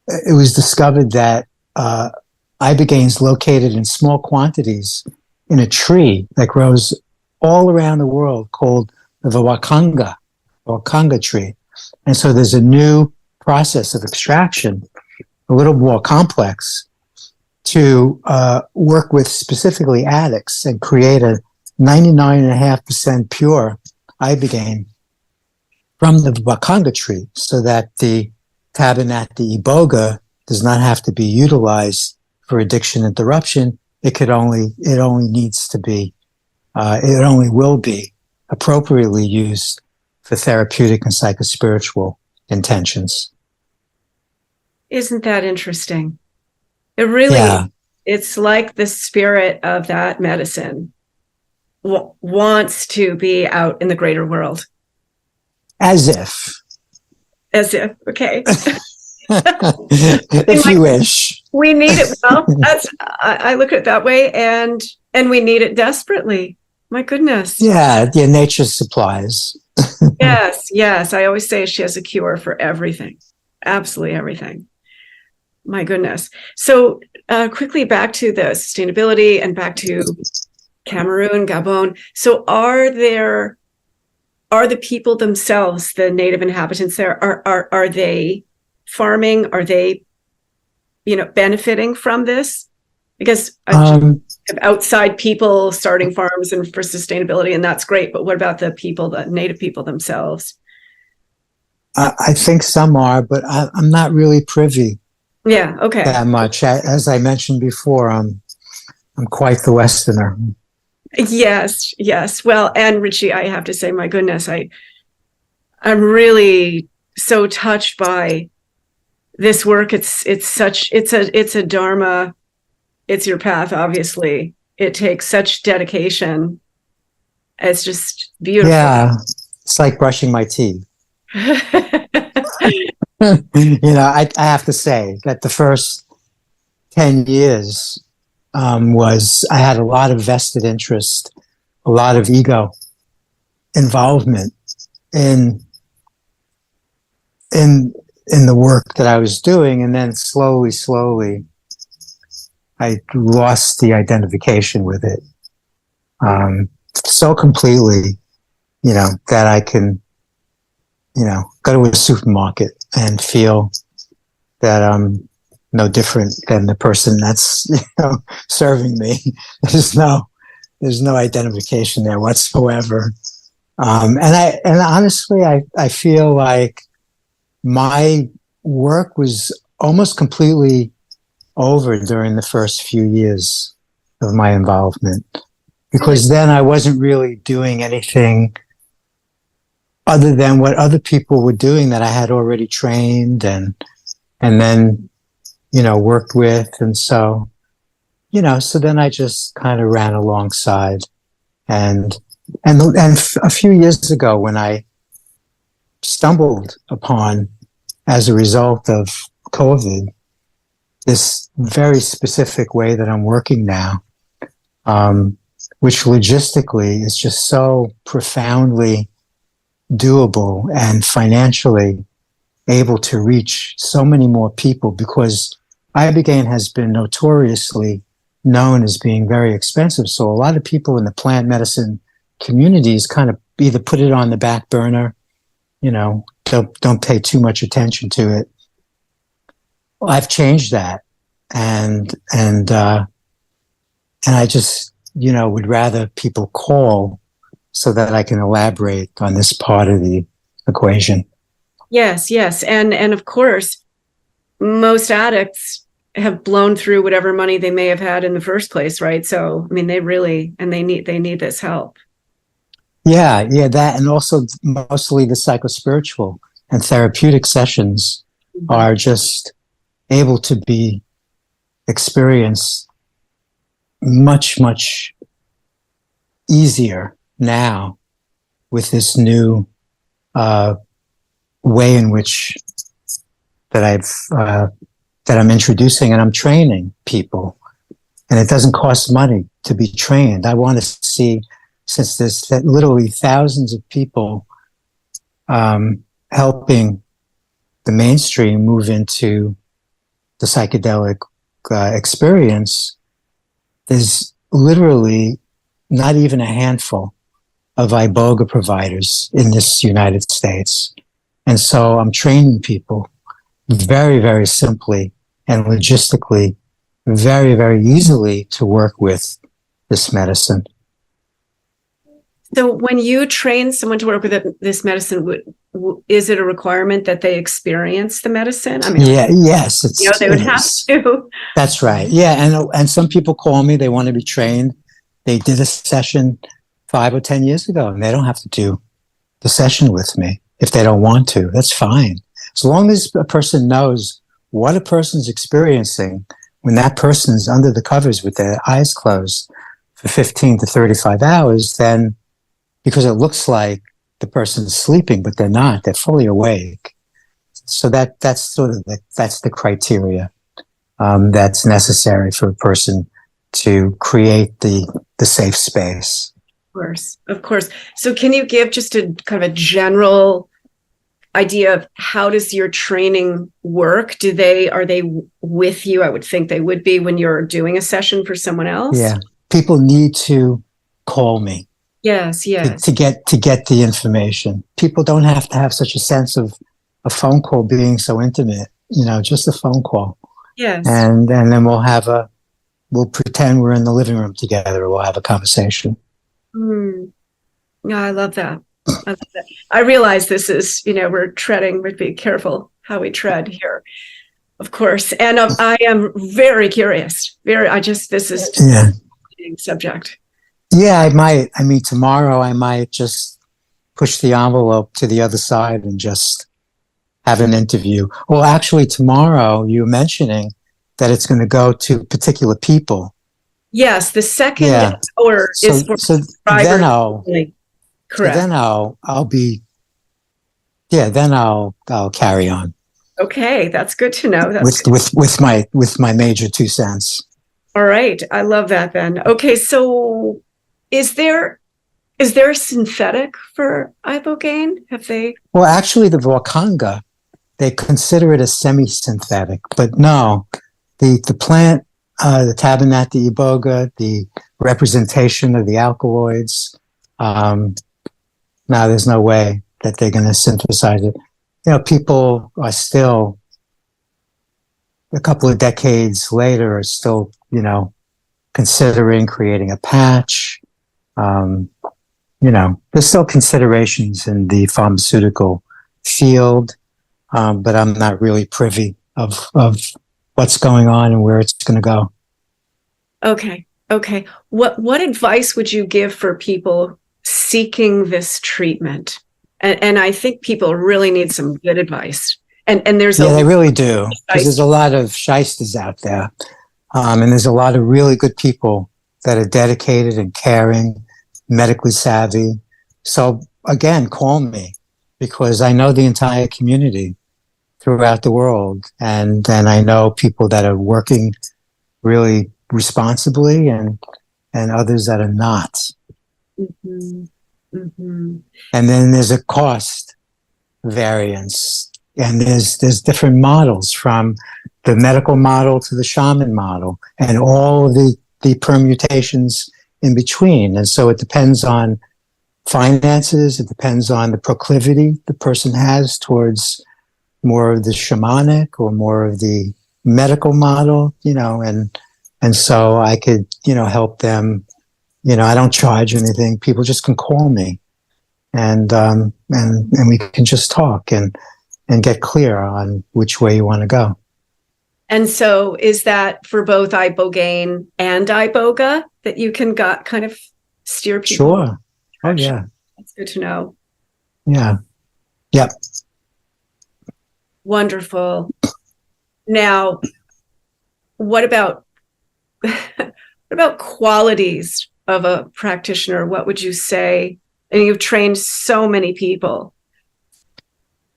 it was discovered that Ibogaine is located in small quantities in a tree that grows all around the world called the wakanga tree. And so there's a new process of extraction, a little more complex, to work with specifically addicts and create a 99.5% pure Ibogaine from the wakanga tree, so that the tabanat, the iboga, does not have to be utilized for addiction interruption. It only will be appropriately used for therapeutic and psychospiritual intentions. Isn't that interesting? It really, It's like the spirit of that medicine wants to be out in the greater world. As if. Okay. If you wish. We need it. Well, I look at it that way, and we need it desperately. My goodness. Yeah, nature supplies. Yes. I always say she has a cure for everything. Absolutely everything. My goodness. So quickly back to the sustainability and back to Cameroon, Gabon. So are the people themselves, the native inhabitants there, are they farming? Are they, benefiting from this? Because outside people starting farms and for sustainability, and that's great. But what about the people, the native people themselves? I think some are, but I'm not really privy. Yeah. Okay. That much. As I mentioned before, I'm quite the Westerner. Yes. Well, and Richie, I have to say, my goodness, I'm really so touched by this work. It's a dharma. It's your path. Obviously, it takes such dedication. It's just beautiful. Yeah, it's like brushing my teeth. I have to say that the first 10 years I had a lot of vested interest, a lot of ego involvement in the work that I was doing. And then slowly, I lost the identification with it so completely, that I can, go to a supermarket and feel that I'm no different than the person that's serving me. There's no identification there whatsoever. And honestly, I feel like my work was almost completely over during the first few years of my involvement, because then I wasn't really doing anything other than what other people were doing that I had already trained and then, worked with. And so, so then I just kind of ran alongside. And a few years ago, when I stumbled upon, as a result of COVID, this very specific way that I'm working now, which logistically is just so profoundly doable and financially able to reach so many more people, because Ibogaine has been notoriously known as being very expensive. So a lot of people in the plant medicine communities kind of either put it on the back burner, don't pay too much attention to it. Well, I've changed that, and I just would rather people call so that I can elaborate on this part of the equation. Yes, yes. And of course, most addicts have blown through whatever money they may have had in the first place, right? So, I mean, they need this help. Yeah, that, and also mostly the psychospiritual and therapeutic sessions are just able to be experienced much, much easier now with this new way in which that I'm introducing, and I'm training people, and it doesn't cost money to be trained. I want to see, since there's literally thousands of people helping the mainstream move into the psychedelic experience, there's literally not even a handful of Iboga providers in this United States. And so I'm training people very, very simply and logistically, very, very easily to work with this medicine. So when you train someone to work with this medicine, is it a requirement that they experience the medicine? I mean, yes, they would have to. That's right. Yeah, and some people call me, they want to be trained. They did a session 5 or 10 years ago, and they don't have to do the session with me if they don't want to. That's fine. As long as a person knows what a person's experiencing when that person's under the covers with their eyes closed for 15 to 35 hours, then, because it looks like the person's sleeping, but they're not, they're fully awake. So that's sort of that's the criteria that's necessary for a person to create the safe space. Of course. So can you give just a kind of a general idea of how does your training work? Are they with you? I would think they would be when you're doing a session for someone else. Yeah. People need to call me. Yes. To get the information. People don't have to have such a sense of a phone call being so intimate, just a phone call. Yes. And then we'll pretend we're in the living room together. We'll have a conversation. Yeah, I love that. I realize this is, we'd be careful how we tread here, of course. And I am very curious. This is just a subject. Yeah, I might. I mean, tomorrow I might just push the envelope to the other side and just have an interview. Well, actually, tomorrow you're mentioning that it's going to go to particular people. Yes, the second hour is for then I'll correct. So then I'll carry on. Okay, that's good to know. With my major 2 cents. All right, I love that. Then okay, so is there a synthetic for Ibogaine? Have they? Well, actually, the Wakanga, they consider it a semi-synthetic, but no, the plant, the tabernate, the iboga, the representation of the alkaloids. No, there's no way that they're going to synthesize it. People are still, a couple of decades later, are still, considering creating a patch. There's still considerations in the pharmaceutical field, but I'm not really privy of what's going on and where it's going to go. Okay. What advice would you give for people seeking this treatment? And I think people really need some good advice. And there's they really do, because there's a lot of shysters out there, and there's a lot of really good people that are dedicated and caring, medically savvy. So again, call me, because I know the entire community throughout the world, and I know people that are working really responsibly and others that are not. And then there's a cost variance And there's different models, from the medical model to the shaman model, and all of the permutations in between. And so it depends on finances. It depends on the proclivity the person has towards more of the shamanic or more of the medical model, and so I could, help them. I don't charge anything. People just can call me, and we can just talk and get clear on which way you want to go. And so is that for both Ibogaine and Iboga that you can kind of steer people? Sure. Oh, yeah. That's good to know. Yeah. Yep. Wonderful. Now, what about qualities of a practitioner? What would you say? And you've trained so many people.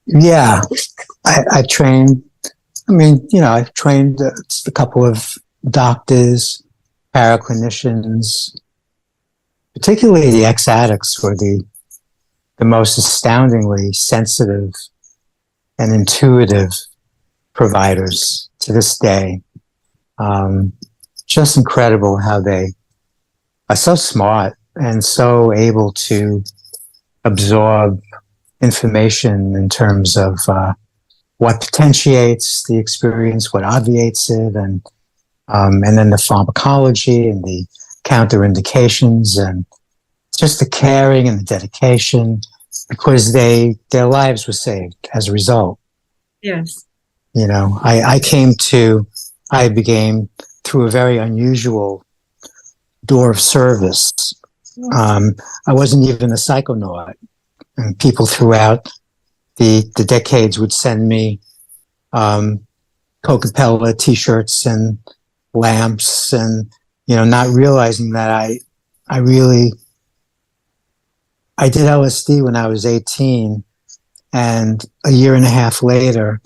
Yeah. I've trained a couple of doctors, paraclinicians, particularly the ex-addicts were the most astoundingly sensitive and intuitive providers to this day. Just incredible how they are so smart and so able to absorb information in terms of what potentiates the experience, what obviates it, and then the pharmacology and the counterindications, and just the caring and the dedication, because their lives were saved as a result. Yes. I came to Ibogaine through a very unusual door of service. I wasn't even a psychonaut, and people throughout the decades would send me Coca-Cola t-shirts and lamps, and not realizing that I did LSD when I was 18, and a year and a half later,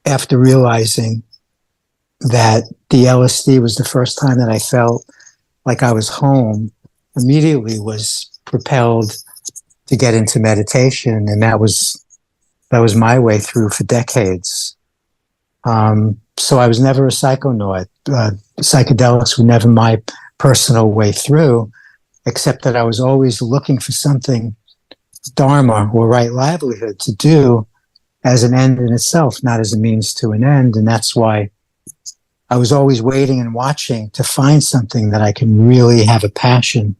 after realizing that the LSD was the first time that I felt like I was home, immediately was propelled to get into meditation, and that was my way through for decades. So I was never a psychonaut. Psychedelics were never my personal way through, except that I was always looking for something, dharma or right livelihood, to do as an end in itself, not as a means to an end. And that's why I was always waiting and watching to find something that I can really have a passion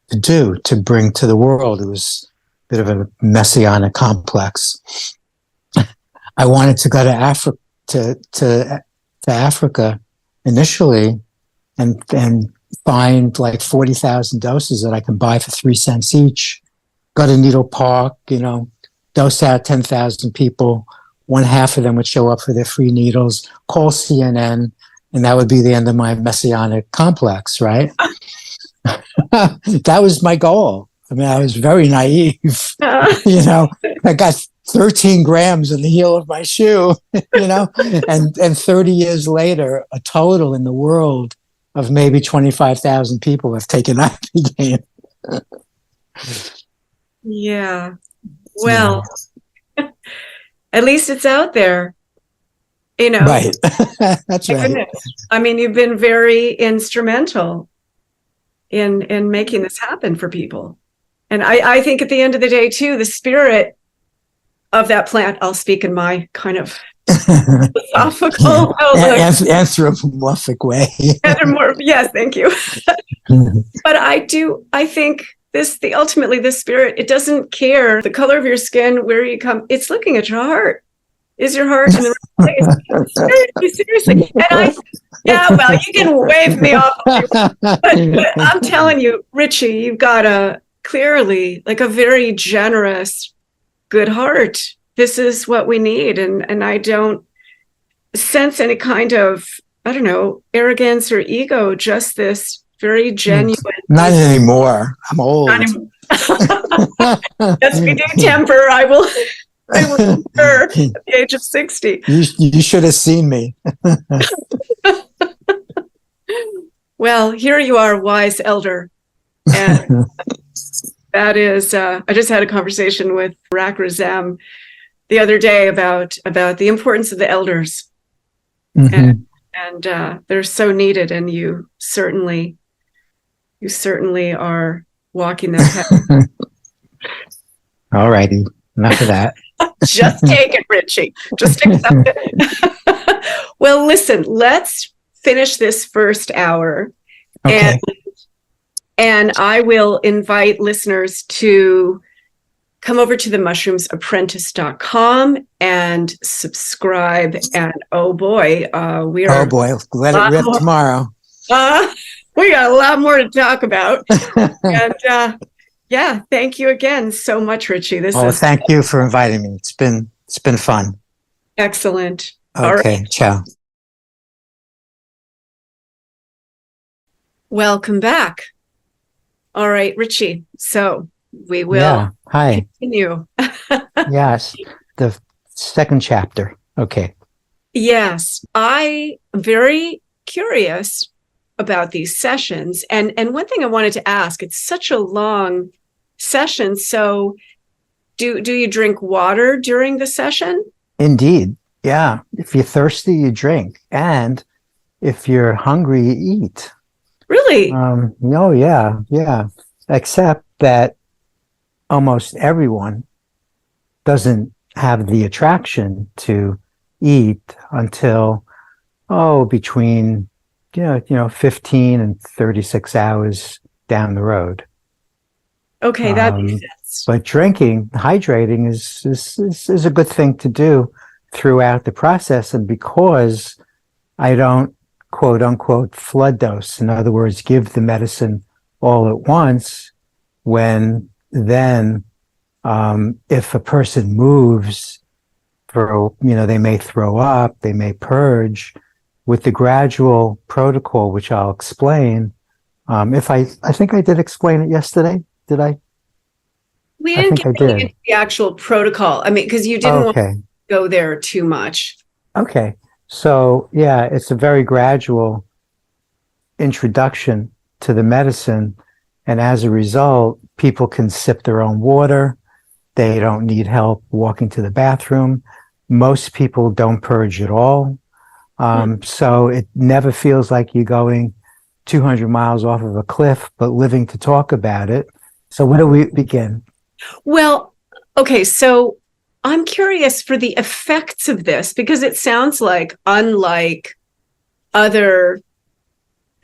to do, to bring to the world. It was a bit of a messianic complex. I wanted to go to Africa initially and find like 40,000 doses that I can buy for 3 cents each. Go to Needle Park, dose out 10,000 people. One half of them would show up for their free needles, call CNN, and that would be the end of my messianic complex, right? That was my goal. I mean, I was very naive. I got 13 grams in the heel of my shoe, and 30 years later, a total in the world of maybe 25,000 people have taken Ibogaine. Yeah. Well, at least it's out there, Right. That's right. Goodness. I mean, you've been very instrumental in making this happen for people. And I think at the end of the day, too, the spirit of that plant, I'll speak in my kind of philosophical, anthropomorphic way. Yes, thank you. But I think ultimately this spirit, it doesn't care the color of your skin, where you come, it's looking at your heart. Is your heart in the right place? Seriously. And you can wave me off. But I'm telling you, Richie, you've got clearly like a very generous, good heart. This is what we need. And I don't sense any kind of, arrogance or ego, just this very genuine. Not anymore. I'm old. Yes, we do temper. I will temper at the age of 60. You should have seen me. Well, here you are, wise elder. And that is, I just had a conversation with Rak Razem, the other day about the importance of the elders, Mm-hmm. and they're so needed, and you certainly are walking that path. All righty. Enough of that. Just take it, Richie. Just accept it. Well, listen, let's finish this first hour. Okay. And I will invite listeners to come over to the mushroomsapprentice.com and subscribe. And oh boy, we are. Oh boy, let it rip tomorrow. We got a lot more to talk about. And yeah, thank you again so much, Richie. Thank you for inviting me. It's been fun. Excellent. Okay, all right. Ciao. Welcome back. All right, Richie. So we will continue. Yes, the second chapter. Okay. Yes, I am very curious about these sessions. And one thing I wanted to ask, it's such a long session. So do you drink water during the session? Indeed. Yeah. If you're thirsty, you drink. And if you're hungry, you eat. Really? Oh, yeah. Yeah. Except that almost everyone doesn't have the attraction to eat until, between 15 and 36 hours down the road. Okay, that makes sense. But hydrating is a good thing to do throughout the process. And because I don't, quote unquote, flood dose, in other words, give the medicine all at once, if a person moves they may throw up, they may purge. With the gradual protocol, which I'll explain, I think I did explain it yesterday. Did I? We didn't get into the actual protocol. I mean, because you didn't want to go there too much. Okay. So, yeah, it's a very gradual introduction to the medicine. And as a result, people can sip their own water. They don't need help walking to the bathroom. Most people don't purge at all. So it never feels like you're going 200 miles off of a cliff, but living to talk about it. So where do we begin? Well, okay, so I'm curious for the effects of this, because it sounds like, unlike other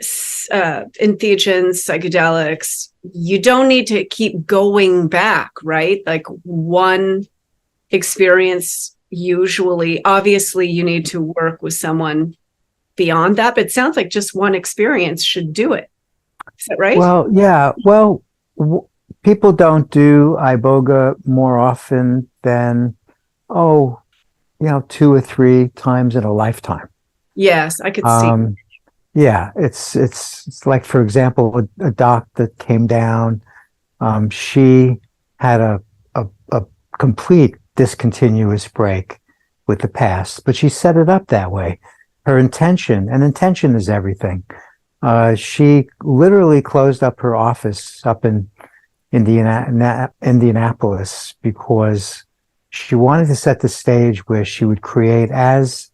entheogens, psychedelics, you don't need to keep going back, right? Like one experience, usually, obviously you need to work with someone beyond that, but it sounds like just one experience should do it. Is that right? Well, yeah. Well, people don't do Iboga more often than, 2 or 3 times in a lifetime. Yes, I could see. Yeah, it's like, for example, a doc that came down, she had a complete discontinuous break with the past, but she set it up that way. Her intention is everything. She literally closed up her office up in Indianapolis because she wanted to set the stage where she would create as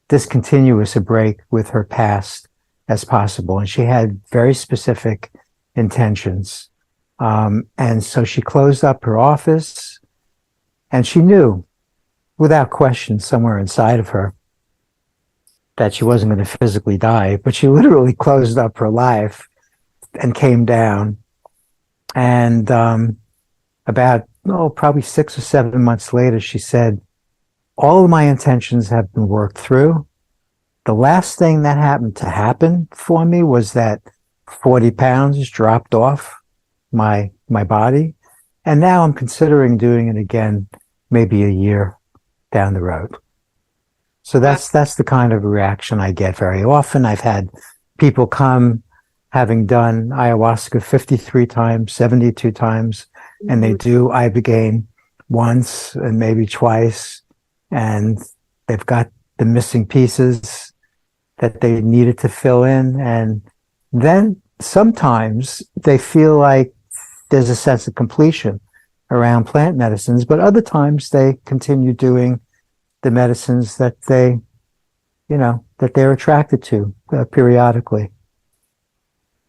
discontinuous a break with her past as possible. And she had very specific intentions. And so she closed up her office, and she knew without question somewhere inside of her that she wasn't going to physically die, but she literally closed up her life and came down. And probably 6 or 7 months later, she said, all of my intentions have been worked through. The last thing that happened to happen for me was that 40 pounds dropped off my body. And now I'm considering doing it again, maybe a year down the road. So that's the kind of reaction I get very often. I've had people come having done ayahuasca 53 times, 72 times, and they do Ibogaine once and maybe twice, and they've got the missing pieces that they needed to fill in. And then sometimes they feel like there's a sense of completion. around plant medicines, but other times they continue doing the medicines that that they're attracted to periodically.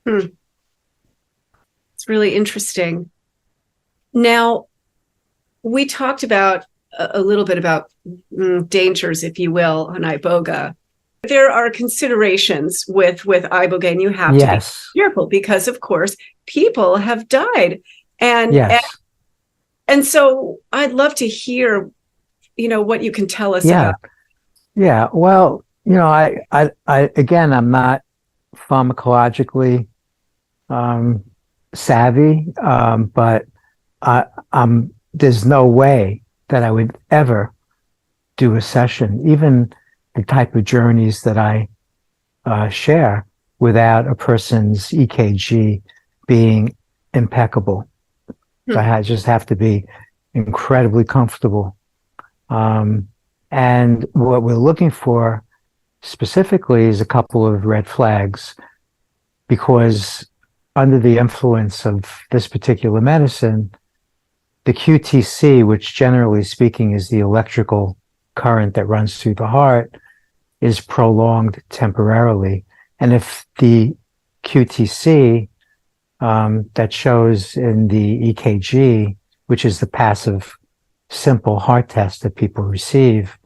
It's really interesting. Now, we talked about a little bit about dangers, if you will, on iboga. There are considerations with ibogaine. You have to be careful because, of course, people have died, and so I'd love to hear, what you can tell us about. Yeah. Well, I again, I'm not pharmacologically savvy, but there's no way that I would ever do a session, even the type of journeys that I share, without a person's EKG being impeccable. I just have to be incredibly comfortable. And what we're looking for specifically is a couple of red flags, because under the influence of this particular medicine, the QTC, which generally speaking is the electrical current that runs through the heart, is prolonged temporarily. And if the QTC that shows in the EKG, which is the passive simple heart test that people receive,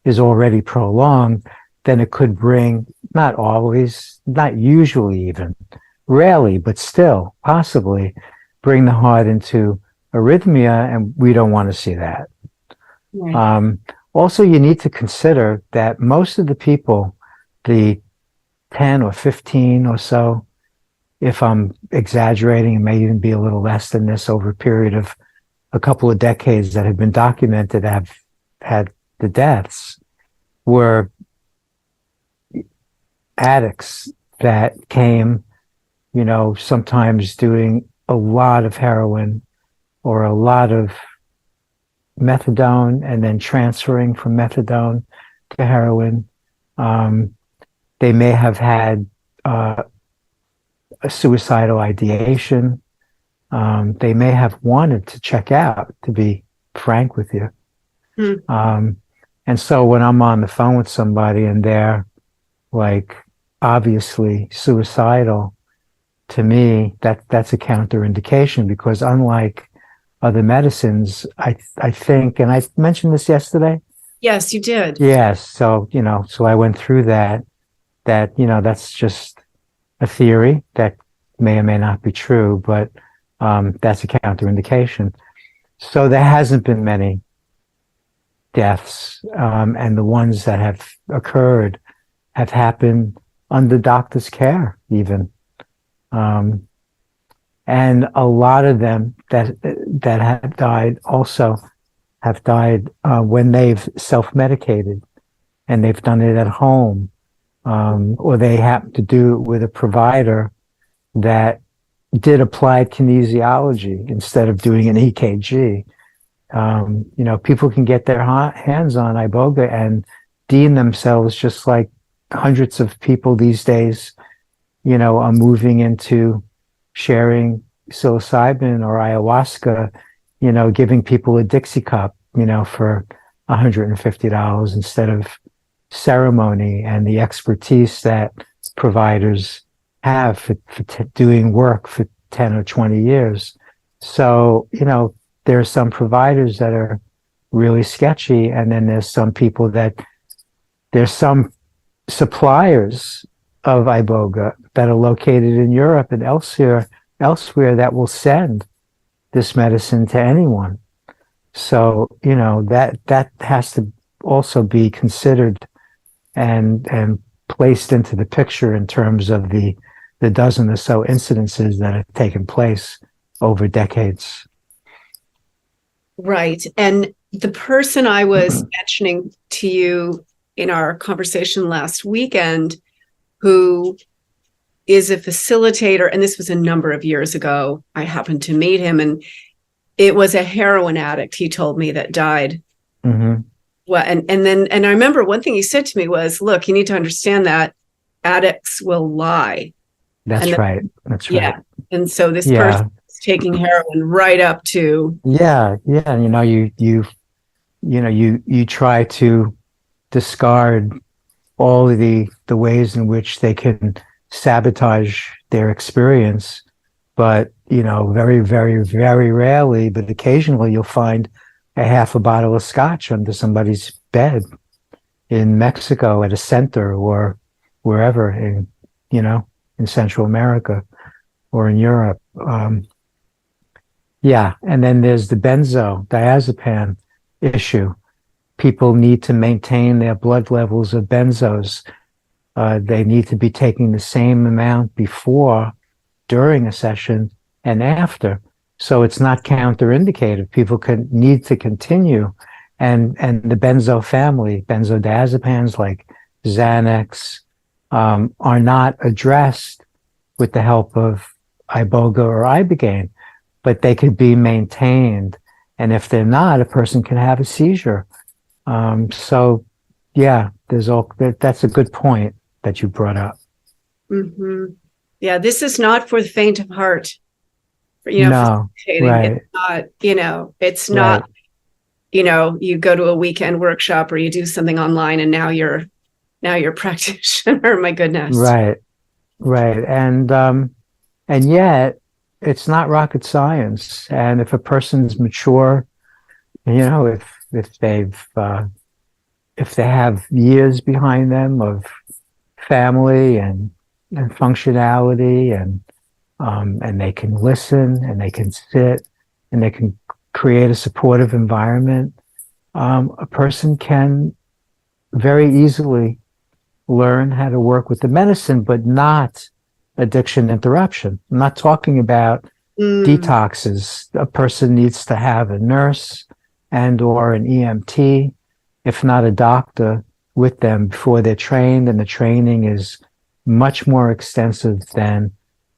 is already prolonged, then it could bring, not always, not usually even, rarely, but still possibly bring the heart into arrhythmia, and we don't want to see that. Right. Also, you need to consider that most of the people, the 10 or 15 or so, if I'm exaggerating, it may even be a little less than this, over a period of a couple of decades that have been documented, have had the deaths, were addicts that came, sometimes doing a lot of heroin or a lot of methadone, and then transferring from methadone to heroin. They may have had a suicidal ideation. They may have wanted to check out, to be frank with you. And so when I'm on the phone with somebody and they're like obviously suicidal, to me, that's a counterindication, because unlike other medicines, I think, and I mentioned this yesterday. Yes, you did. Yes. So, so I went through that, that's just a theory that may or may not be true, but that's a counterindication. So there hasn't been many deaths, and the ones that have occurred have happened under doctor's care, even. And a lot of them that have died also have died when they've self-medicated, and they've done it at home, or they happen to do it with a provider that did applied kinesiology instead of doing an EKG. People can get their hands on iboga and deem themselves, just like hundreds of people these days, are moving into sharing psilocybin or ayahuasca, giving people a Dixie cup, for $150 instead of ceremony and the expertise that providers have for doing work for 10 or 20 years. So, there are some providers that are really sketchy, and then there's some people there's some suppliers of iboga that are located in Europe and elsewhere that will send this medicine to anyone. So, that has to also be considered and placed into the picture in terms of the dozen or so incidences that have taken place over decades. Right. And the person I was mentioning to you in our conversation last weekend, who is a facilitator, and this was a number of years ago, I happened to meet him, and it was a heroin addict, he told me, that died. Mm-hmm. Well, and I remember one thing he said to me was, look, you need to understand that addicts will lie. That's right. Yeah. And so this person was taking heroin right up to. Yeah, yeah. You try to discard all of the ways in which they can sabotage their experience. But, very, very, very rarely, but occasionally you'll find a half a bottle of scotch under somebody's bed in Mexico at a center or wherever in Central America or in Europe. Yeah. And then there's the benzodiazepam issue. People need to maintain their blood levels of benzos. They need to be taking the same amount before, during a session, and after. So it's not counterindicated. People need to continue. And the benzo family, benzodiazepams like Xanax, are not addressed with the help of Iboga or Ibogaine, but they could be maintained. And if they're not, a person can have a seizure. So yeah, that's a good point that you brought up. Mm-hmm. Yeah, this is not for the faint of heart. No, right. It's not, you go to a weekend workshop or you do something online and now you're a practitioner. My goodness. Right. Right. And yet it's not rocket science. And if a person's mature, if they have years behind them of family and functionality and they can listen and they can sit and they can create a supportive environment, a person can very easily learn how to work with the medicine, but not addiction interruption. I'm not talking about detoxes. A person needs to have a nurse and or an EMT, if not a doctor, with them before they're trained. And the training is much more extensive than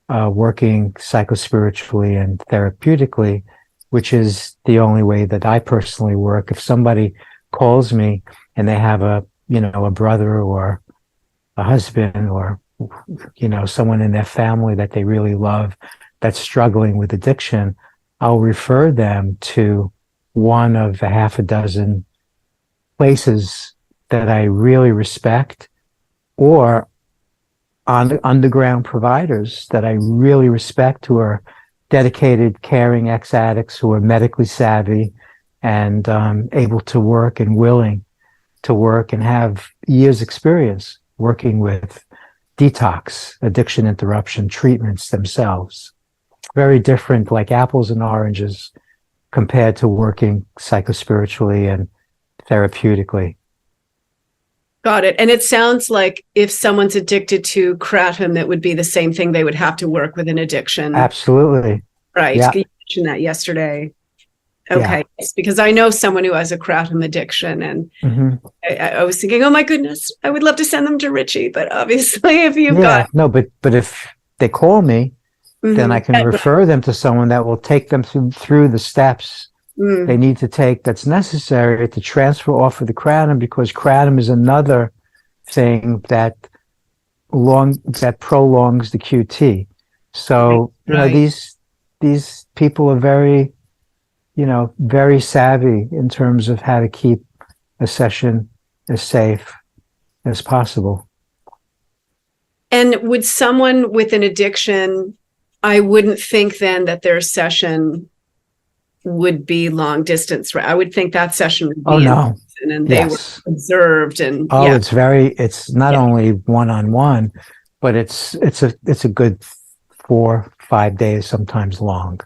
working psychospiritually and therapeutically, which is the only way that I personally work. If somebody calls me and they have a brother or a husband or, someone in their family that they really love that's struggling with addiction, I'll refer them to one of a half a dozen places that I really respect, or on underground providers that I really respect, who are dedicated, caring ex-addicts who are medically savvy and able to work and willing to work and have years experience working with detox, addiction interruption treatments themselves. Very different, like apples and oranges, compared to working psychospiritually and therapeutically. Got it. And it sounds like if someone's addicted to kratom, that would be the same thing. They would have to work with an addiction. Absolutely. Right. Yeah. You mentioned that yesterday. Okay. Yeah. Because I know someone who has a kratom addiction, and I was thinking, oh my goodness, I would love to send them to Richie, but obviously if you've got. No, but if they call me, then I can refer them to someone that will take them through the steps they need to take that's necessary to transfer off of the kratom, because kratom is another thing that prolongs the QT. So, these people are very, very savvy in terms of how to keep a session as safe as possible. And would someone with an addiction, I wouldn't think then that their session would be long distance, right? I would think that session would be and they were observed and it's not only one-on-one, but it's a good 4-5 days, sometimes long.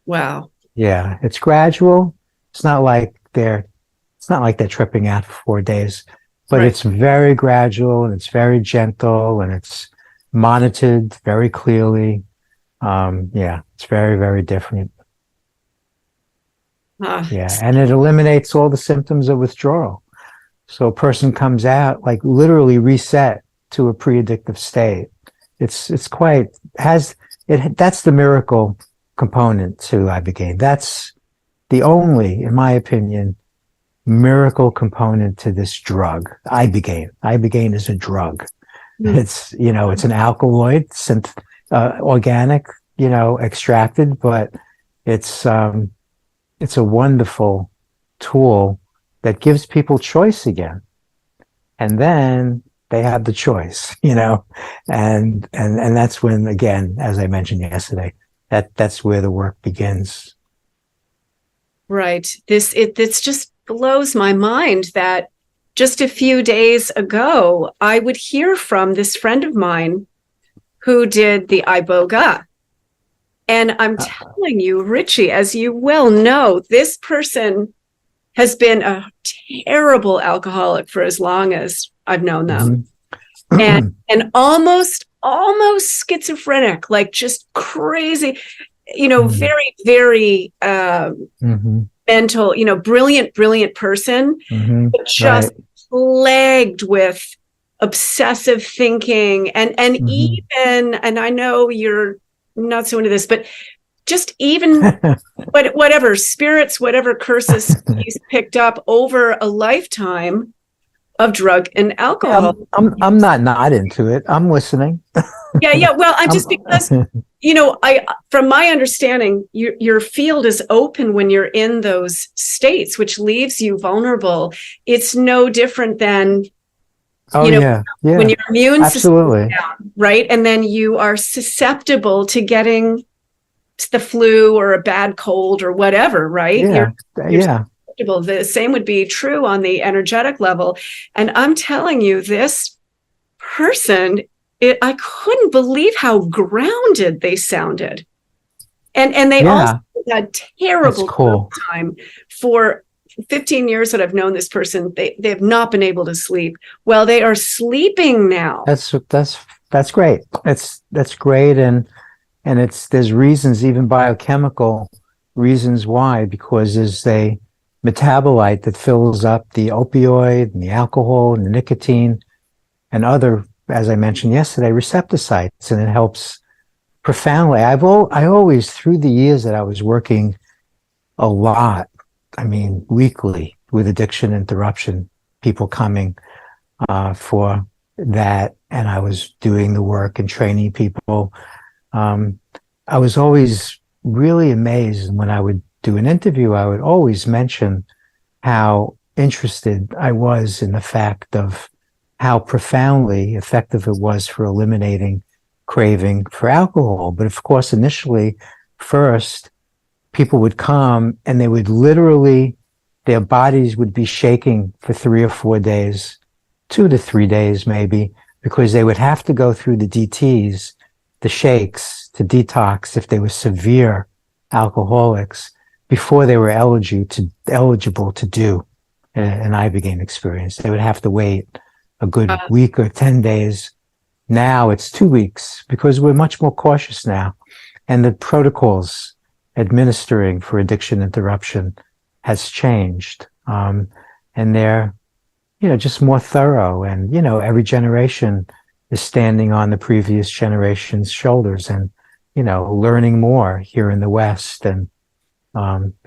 Wow. Yeah, it's gradual. It's not like they're tripping out for 4 days, but it's very gradual and it's very gentle and it's monitored very clearly. It's very, very different. And it eliminates all the symptoms of withdrawal. So a person comes out like literally reset to a pre-addictive state. That's the miracle component to Ibogaine. That's the only, in my opinion, miracle component to this drug, Ibogaine. Ibogaine is a drug. It's, it's an alkaloid, organic, extracted, but It's it's a wonderful tool that gives people choice again. And then they have the choice, and that's when, again, as I mentioned yesterday, that's where the work begins. Right. This just blows my mind that just a few days ago, I would hear from this friend of mine who did the Iboga. And I'm telling you, Richie, as you well know, this person has been a terrible alcoholic for as long as I've known them. Mm-hmm. And almost schizophrenic, like just crazy, very, very mental, brilliant person, but just plagued with obsessive thinking and even, and I know you're not so into this, but just even whatever spirits, whatever curses he's picked up over a lifetime of drug and alcohol. Yeah, I'm not into it. I'm listening. Yeah. Well, I'm just because, from my understanding, your field is open when you're in those states, which leaves you vulnerable. It's no different than, when your immune system is down, right? And then you are susceptible to getting the flu or a bad cold or whatever, right? Yeah. You're the same would be true on the energetic level. And I'm telling you, this person, I couldn't believe how grounded they sounded. And they also had terrible time. For 15 years that I've known this person, they have not been able to sleep. Well, they are sleeping now. That's great. That's great. And there's reasons, even biochemical reasons why, because there's a metabolite that fills up the opioid and the alcohol and the nicotine and other, as I mentioned yesterday, receptor sites, and it helps profoundly. I always, through the years that I was working a lot, weekly with addiction interruption, people coming for that, and I was doing the work and training people. I was always really amazed when I would do an interview. I would always mention how interested I was in the fact of how profoundly effective it was for eliminating craving for alcohol. But of course, initially, first, people would come and they would literally, their bodies would be shaking for 3 or 4 days, 2 to 3 days maybe, because they would have to go through the DTs, the shakes, to detox if they were severe alcoholics before they were eligible to do an Ibogaine experience. They would have to wait a good week or 10 days. Now it's 2 weeks because we're much more cautious now. And the protocols administering for addiction interruption has changed. And they're, just more thorough. And, every generation is standing on the previous generation's shoulders and, learning more here in the West and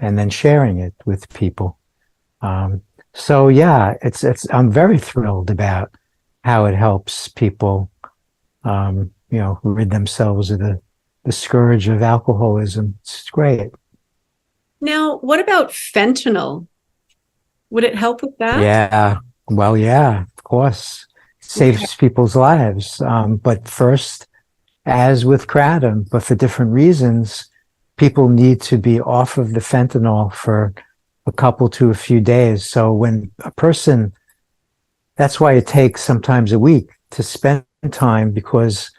then sharing it with people. So yeah, I'm very thrilled about how it helps people, rid themselves of the scourge of alcoholism. It's great. Now, what about fentanyl? Would it help with that? Yeah. Well, yeah, of course. It saves people's lives. But first, as with kratom, but for different reasons, people need to be off of the fentanyl for a couple to a few days. So when a person, that's why it takes sometimes a week to spend time, because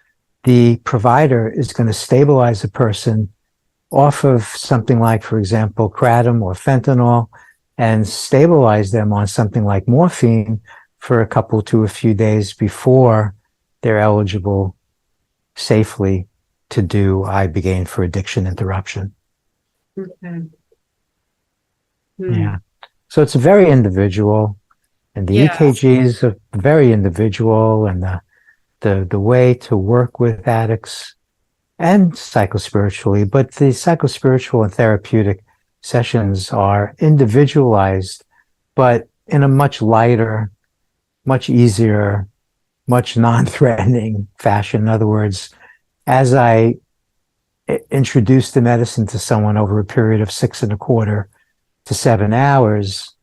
the provider is going to stabilize the person off of something like, for example, kratom or fentanyl, and stabilize them on something like morphine for a couple to a few days before they're eligible safely to do Ibogaine for addiction interruption. Okay. Yeah. So it's very individual, and the EKGs are very individual, and the way to work with addicts and psychospiritually, but the psychospiritual and therapeutic sessions are individualized, but in a much lighter, much easier, much non-threatening fashion. In other words, as I introduce the medicine to someone over a period of 6.25 to 7 hours,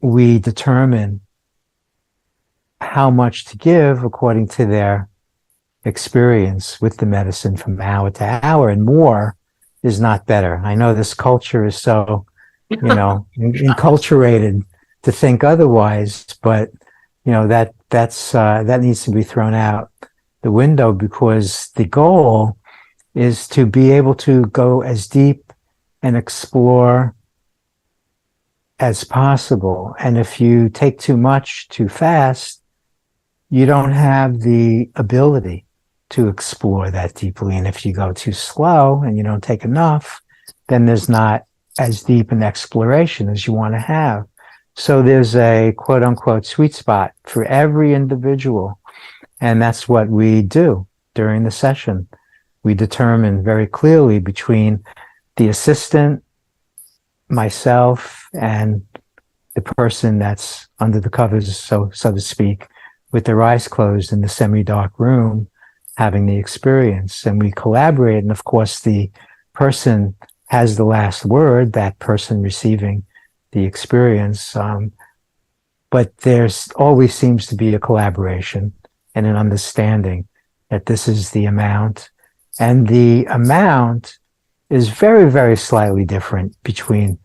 we determine how much to give according to their experience with the medicine from hour to hour, and more is not better. I know this culture is so, enculturated to think otherwise, but that needs to be thrown out the window, because the goal is to be able to go as deep and explore as possible. And if you take too much too fast, you don't have the ability to explore that deeply. And if you go too slow and you don't take enough, then there's not as deep an exploration as you want to have. So there's a quote unquote sweet spot for every individual. And that's what we do during the session. We determine very clearly between the assistant, myself, and the person that's under the covers, so to speak, with their eyes closed in the semi-dark room, having the experience. And we collaborate. And of course, the person has the last word, that person receiving the experience. But there's always seems to be a collaboration and an understanding that this is the amount. And the amount is very, very slightly different between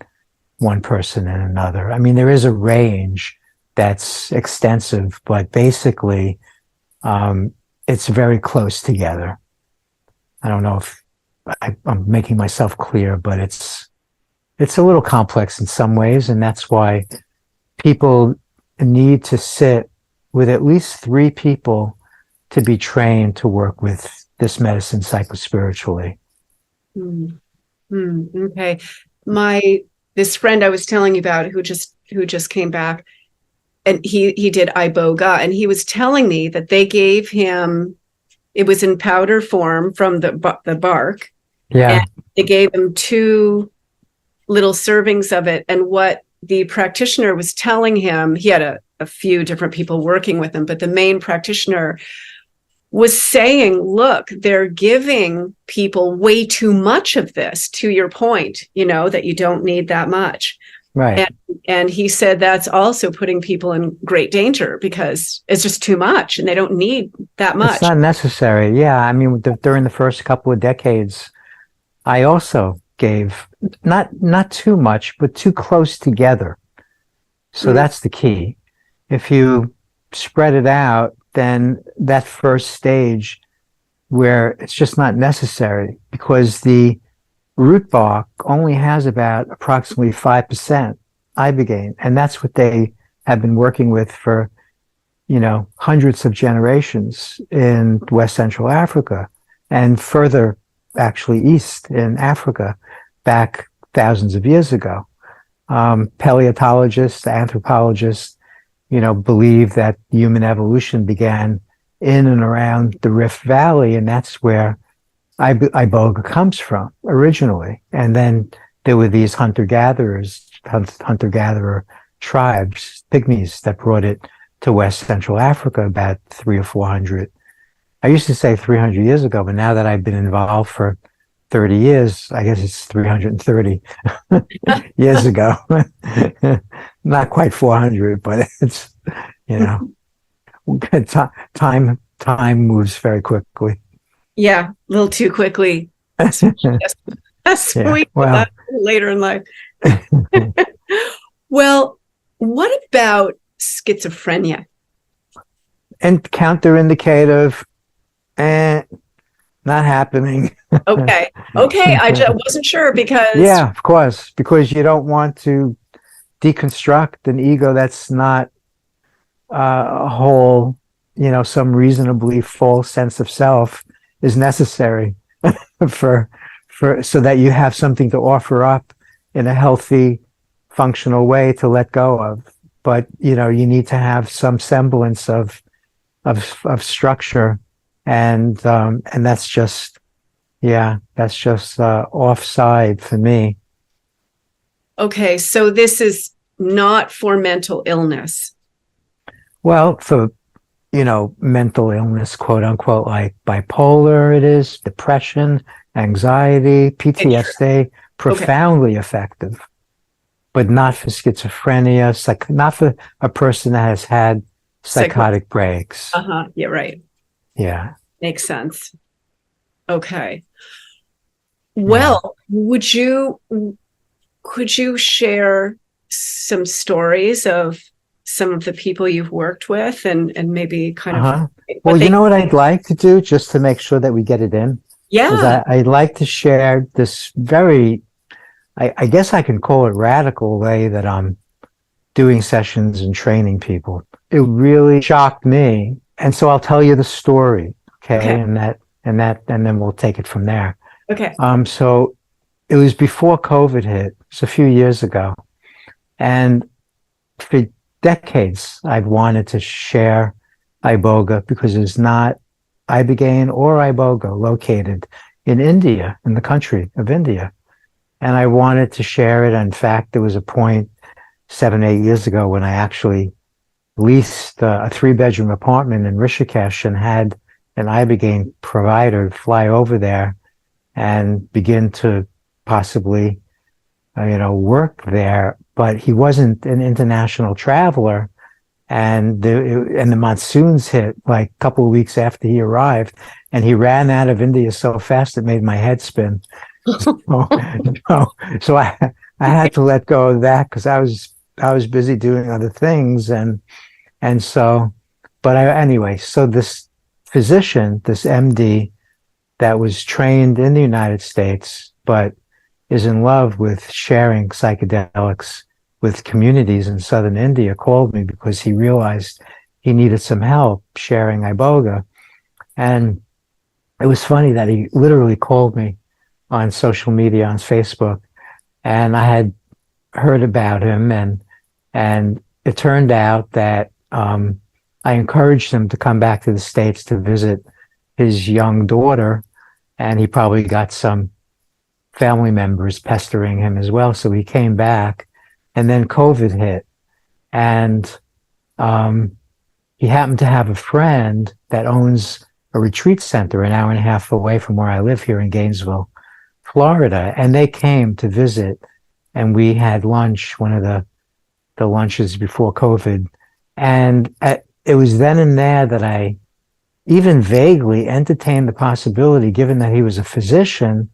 one person and another. I mean, there is a range that's extensive, but basically, it's very close together. I don't know if I'm making myself clear, but it's a little complex in some ways, and that's why people need to sit with at least 3 people to be trained to work with this medicine psychospiritually. Okay. This friend I was telling you about who just came back, and he did Iboga, and he was telling me that they gave him, it was in powder form from the bark. Yeah. And they gave him 2 little servings of it. And what the practitioner was telling him, he had a few different people working with him, but the main practitioner was saying, look, they're giving people way too much of this, to your point, that you don't need that much. Right. And he said that's also putting people in great danger, because it's just too much and they don't need that much. It's not necessary. Yeah. I mean, during the first couple of decades, I also gave not too much, but too close together. So that's the key. If you spread it out, then that first stage where it's just not necessary, because the root bark only has about approximately 5% Ibogaine. And that's what they have been working with for, hundreds of generations in West Central Africa, and further actually east in Africa back thousands of years ago. Paleontologists, anthropologists, believe that human evolution began in and around the Rift Valley, and that's where Iboga comes from originally. And then there were these hunter-gatherer tribes, pygmies, that brought it to West Central Africa about 300 or 400. I used to say 300 years ago, but now that I've been involved for 30 years, I guess it's 330 years ago. Not quite 400, but it's, time moves very quickly. Yeah, a little too quickly. That's Yeah, well, later in life. Well, what about schizophrenia? And counterindicative, not happening. Okay. I just wasn't sure because. Yeah, of course, because you don't want to deconstruct an ego that's not a whole, some reasonably full sense of self is necessary for so that you have something to offer up in a healthy, functional way to let go of. But you need to have some semblance of structure, and that's just offside for me. Okay, so this is not for mental illness. Well, for mental illness, quote unquote, like bipolar, it is, depression, anxiety, PTSD, Okay. profoundly effective, but not for schizophrenia, not for a person that has had psychotic breaks. Yeah, right. Yeah. Makes sense. Okay. Well, could you share some stories of some of the people you've worked with and maybe kind of Well, what I'd like to do just to make sure that we get it in is I'd like to share this very, I guess I can call it radical way that I'm doing sessions and training people. It really shocked me. And so I'll tell you the story. Okay. And then we'll take it from there. Okay. So it was before COVID hit. It's a few years ago. And for decades, I've wanted to share Iboga because there's not Ibogaine or Iboga located in India, in the country of India. And I wanted to share it. In fact, there was a point 7, 8 years ago when I actually leased a 3-bedroom apartment in Rishikesh and had an Ibogaine provider fly over there and begin to possibly, work there. But he wasn't an international traveler. And the monsoons hit like a couple of weeks after he arrived, and he ran out of India so fast it made my head spin. So I had to let go of that because I was busy doing other things, so this physician, this MD that was trained in the United States but is in love with sharing psychedelics with communities in southern India, called me because he realized he needed some help sharing Iboga. And it was funny that he literally called me on social media, on Facebook, and I had heard about him, and it turned out that I encouraged him to come back to the States to visit his young daughter, and he probably got some family members pestering him as well. So he came back, and then COVID hit, and he happened to have a friend that owns a retreat center an hour and a half away from where I live here in Gainesville, Florida, and they came to visit, and we had lunch, one of the lunches before COVID, and it was then and there that I even vaguely entertained the possibility, given that he was a physician,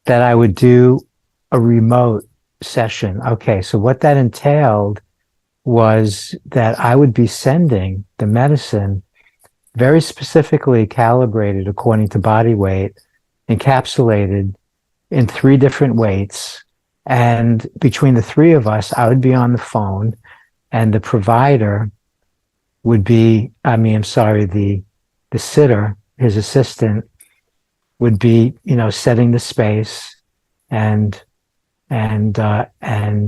that I would do a remote session. Okay, so what that entailed was that I would be sending the medicine very specifically calibrated according to body weight, encapsulated in 3 different weights. And between the 3 of us, I would be on the phone, and the provider would be, the sitter, his assistant, would be, setting the space and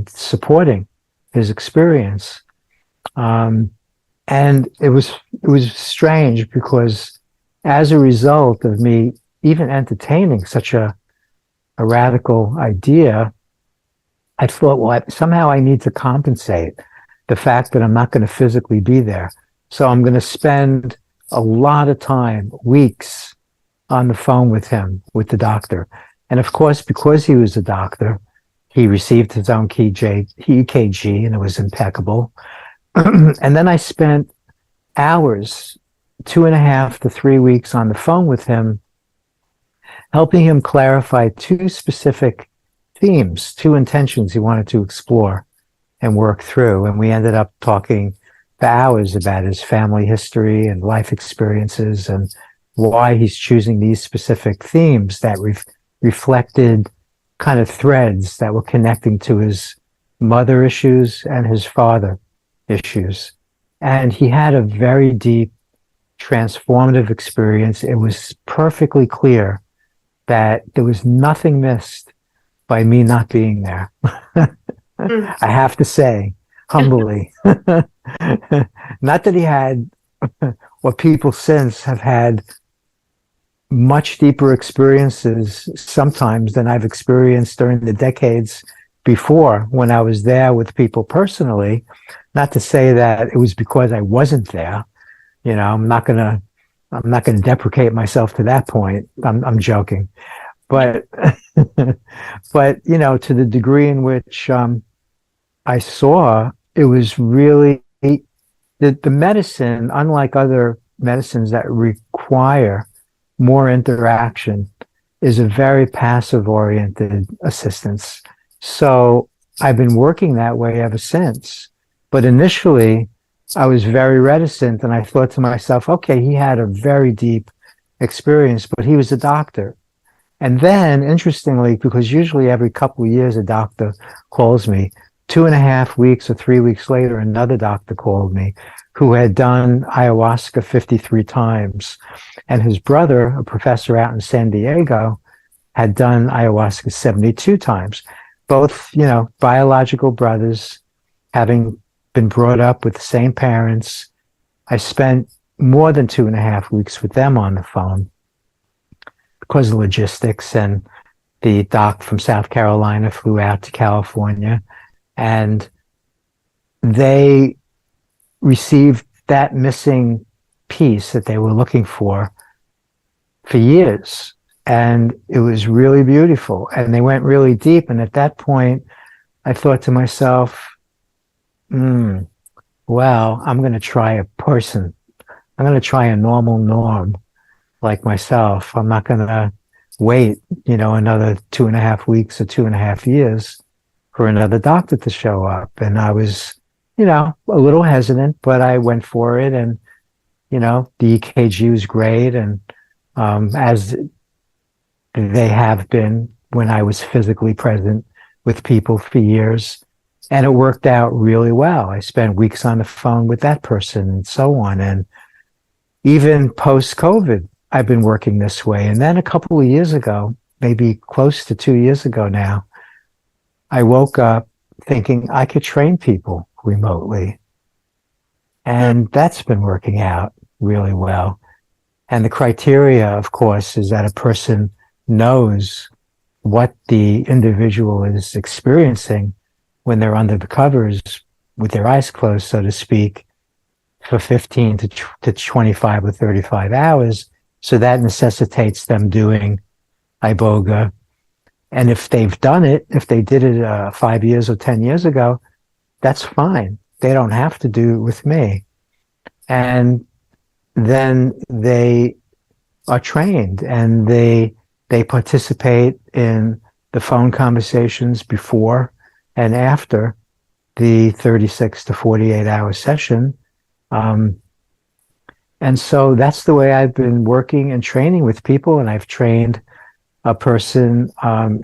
supporting his experience. And it was strange because as a result of me even entertaining such a radical idea, I thought, well, somehow I need to compensate the fact that I'm not going to physically be there. So I'm going to spend a lot of time, weeks, on the phone with him, with the doctor. And of course, because he was a doctor, he received his own EKG, and it was impeccable. And then I spent hours, 2.5 to 3 weeks on the phone with him, helping him clarify 2 specific themes, 2 intentions he wanted to explore and work through. And we ended up talking for hours about his family history and life experiences and why he's choosing these specific themes that reflected kind of threads that were connecting to his mother issues and his father issues. And he had a very deep, transformative experience. It was perfectly clear that there was nothing missed by me not being there. I have to say, humbly. Not that he had what people since have had much deeper experiences sometimes than I've experienced during the decades before when I was there with people personally. Not to say that it was because I wasn't there, I'm not gonna deprecate myself to that point. I'm joking, but but to the degree in which I saw, it was really the medicine, unlike other medicines that require more interaction, is a very passive oriented assistance. So I've been working that way ever since. But initially, I was very reticent and I thought to myself, okay, he had a very deep experience, but he was a doctor. And then, interestingly, because usually every couple of years a doctor calls me, 2.5 weeks or 3 weeks later, another doctor called me who had done ayahuasca 53 times. And his brother, a professor out in San Diego, had done ayahuasca 72 times. Both, biological brothers, having been brought up with the same parents. I spent more than 2.5 weeks with them on the phone because of logistics, and the doc from South Carolina flew out to California, and they received that missing piece that they were looking for years. And it was really beautiful. And they went really deep. And at that point, I thought to myself, well, I'm going to try a person. I'm going to try a normal norm like myself. I'm not going to wait, another 2.5 weeks or 2.5 years for another doctor to show up. And I was, a little hesitant, but I went for it. And, the EKG was great. And as they have been when I was physically present with people for years. And it worked out really well. I spent weeks on the phone with that person and so on. And even post-COVID, I've been working this way. And then a couple of years ago, maybe close to 2 years ago now, I woke up thinking I could train people remotely. And that's been working out really well. And the criteria, of course, is that a person knows what the individual is experiencing when they're under the covers with their eyes closed, so to speak, for 15 to 25 or 35 hours. So that necessitates them doing Iboga. And if they've done it, if they did it 5 years or 10 years ago, that's fine. They don't have to do it with me. And then they are trained and they participate in the phone conversations before and after the 36 to 48 hour session. And so that's the way I've been working and training with people. And I've trained a person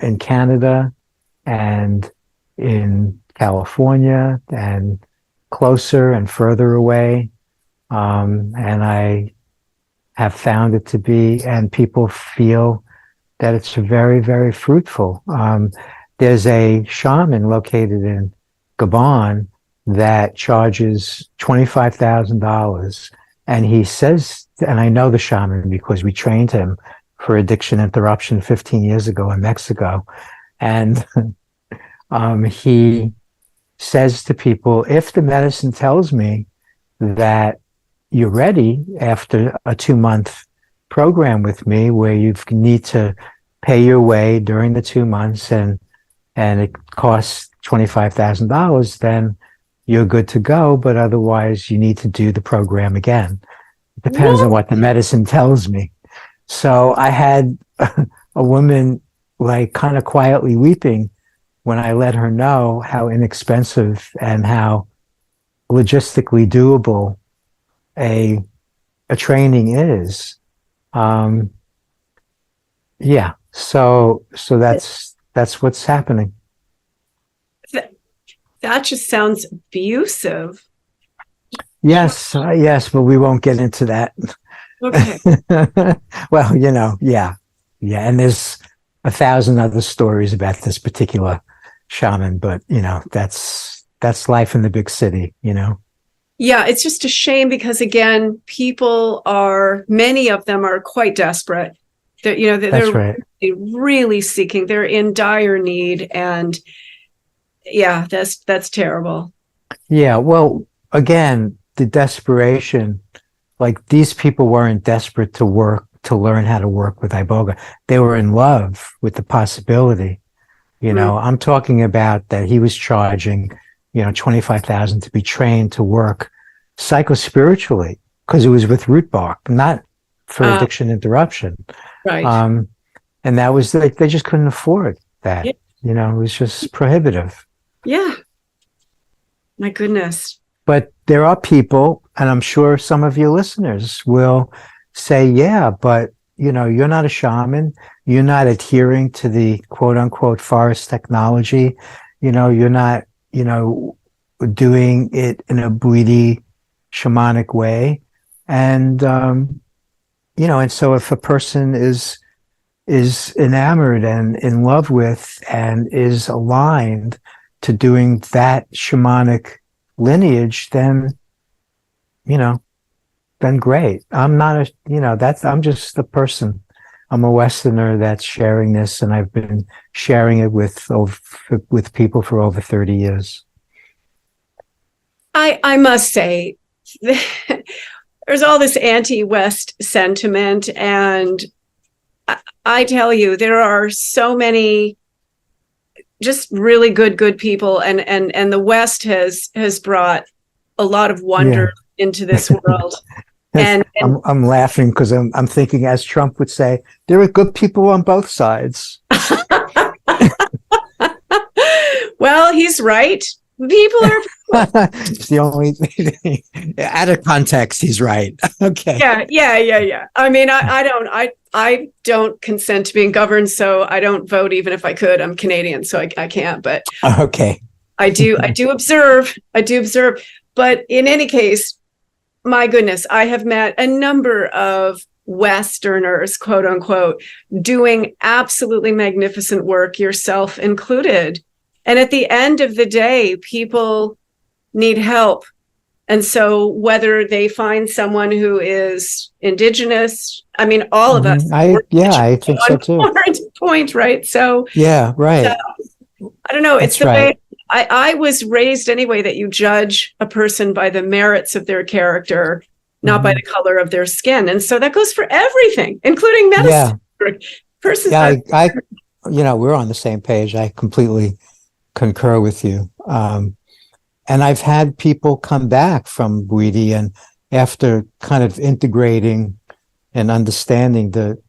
in Canada and in California and closer and further away. And I have found it to be, and people feel that it's very, very fruitful. There's a shaman located in Gabon that charges $25,000. And he says, and I know the shaman because we trained him for addiction interruption 15 years ago in Mexico. And he says to people, if the medicine tells me that you're ready after a 2-month program with me where you need to pay your way during the 2 months and it costs $25,000, then you're good to go. But otherwise you need to do the program again. It depends on what the medicine tells me. So I had a woman like kind of quietly weeping when I let her know how inexpensive and how logistically doable a training is. Yeah. So that's what's happening. That just sounds abusive. Yes, yes, but we won't get into that. Okay. Well, yeah. And there's 1,000 other stories about this particular shaman, but that's life in the big city, Yeah, it's just a shame because again, many of them are quite desperate. They're right. really seeking. They're in dire need, and yeah, that's terrible. Yeah, well, again, the desperation, like these people weren't desperate to learn how to work with Iboga. They were in love with the possibility. I'm talking about that he was charging, 25,000 to be trained to work psychospiritually because it was with root bark, not for addiction interruption. Right. And that was like, they just couldn't afford that. Yeah. It was just prohibitive. Yeah. My goodness. But there are people, and I'm sure some of your listeners will say, yeah, but you're not a shaman. You're not adhering to the quote unquote forest technology. You're not, doing it in a Bwiti shamanic way. And, and so if a person is enamored and in love with and is aligned to doing that shamanic lineage, then, then great. I'm not I'm just the person. I'm a Westerner that's sharing this, and I've been sharing it with people for over 30 years. I must say, there's all this anti-West sentiment, and I tell you, there are so many just really good people, and the West has brought a lot of wonder into this world. And I'm laughing because I'm thinking, as Trump would say, there are good people on both sides. Well, he's right. People are. It's the only out of context. He's right. Okay. Yeah. I mean, I don't consent to being governed, so I don't vote even if I could. I'm Canadian, so I can't. But okay. I do observe. But in any case, my goodness, I have met a number of Westerners, quote unquote, doing absolutely magnificent work, yourself included. And at the end of the day, people need help. And so whether they find someone who is Indigenous, I mean, all of us. I think so too. Point, right? So yeah, right. I don't know. It's That's the right. way I was raised anyway, that you judge a person by the merits of their character, not by the color of their skin. And so that goes for everything, including medicine. Yeah. We're on the same page. I completely concur with you. And I've had people come back from Bwiti, and after kind of integrating and understanding the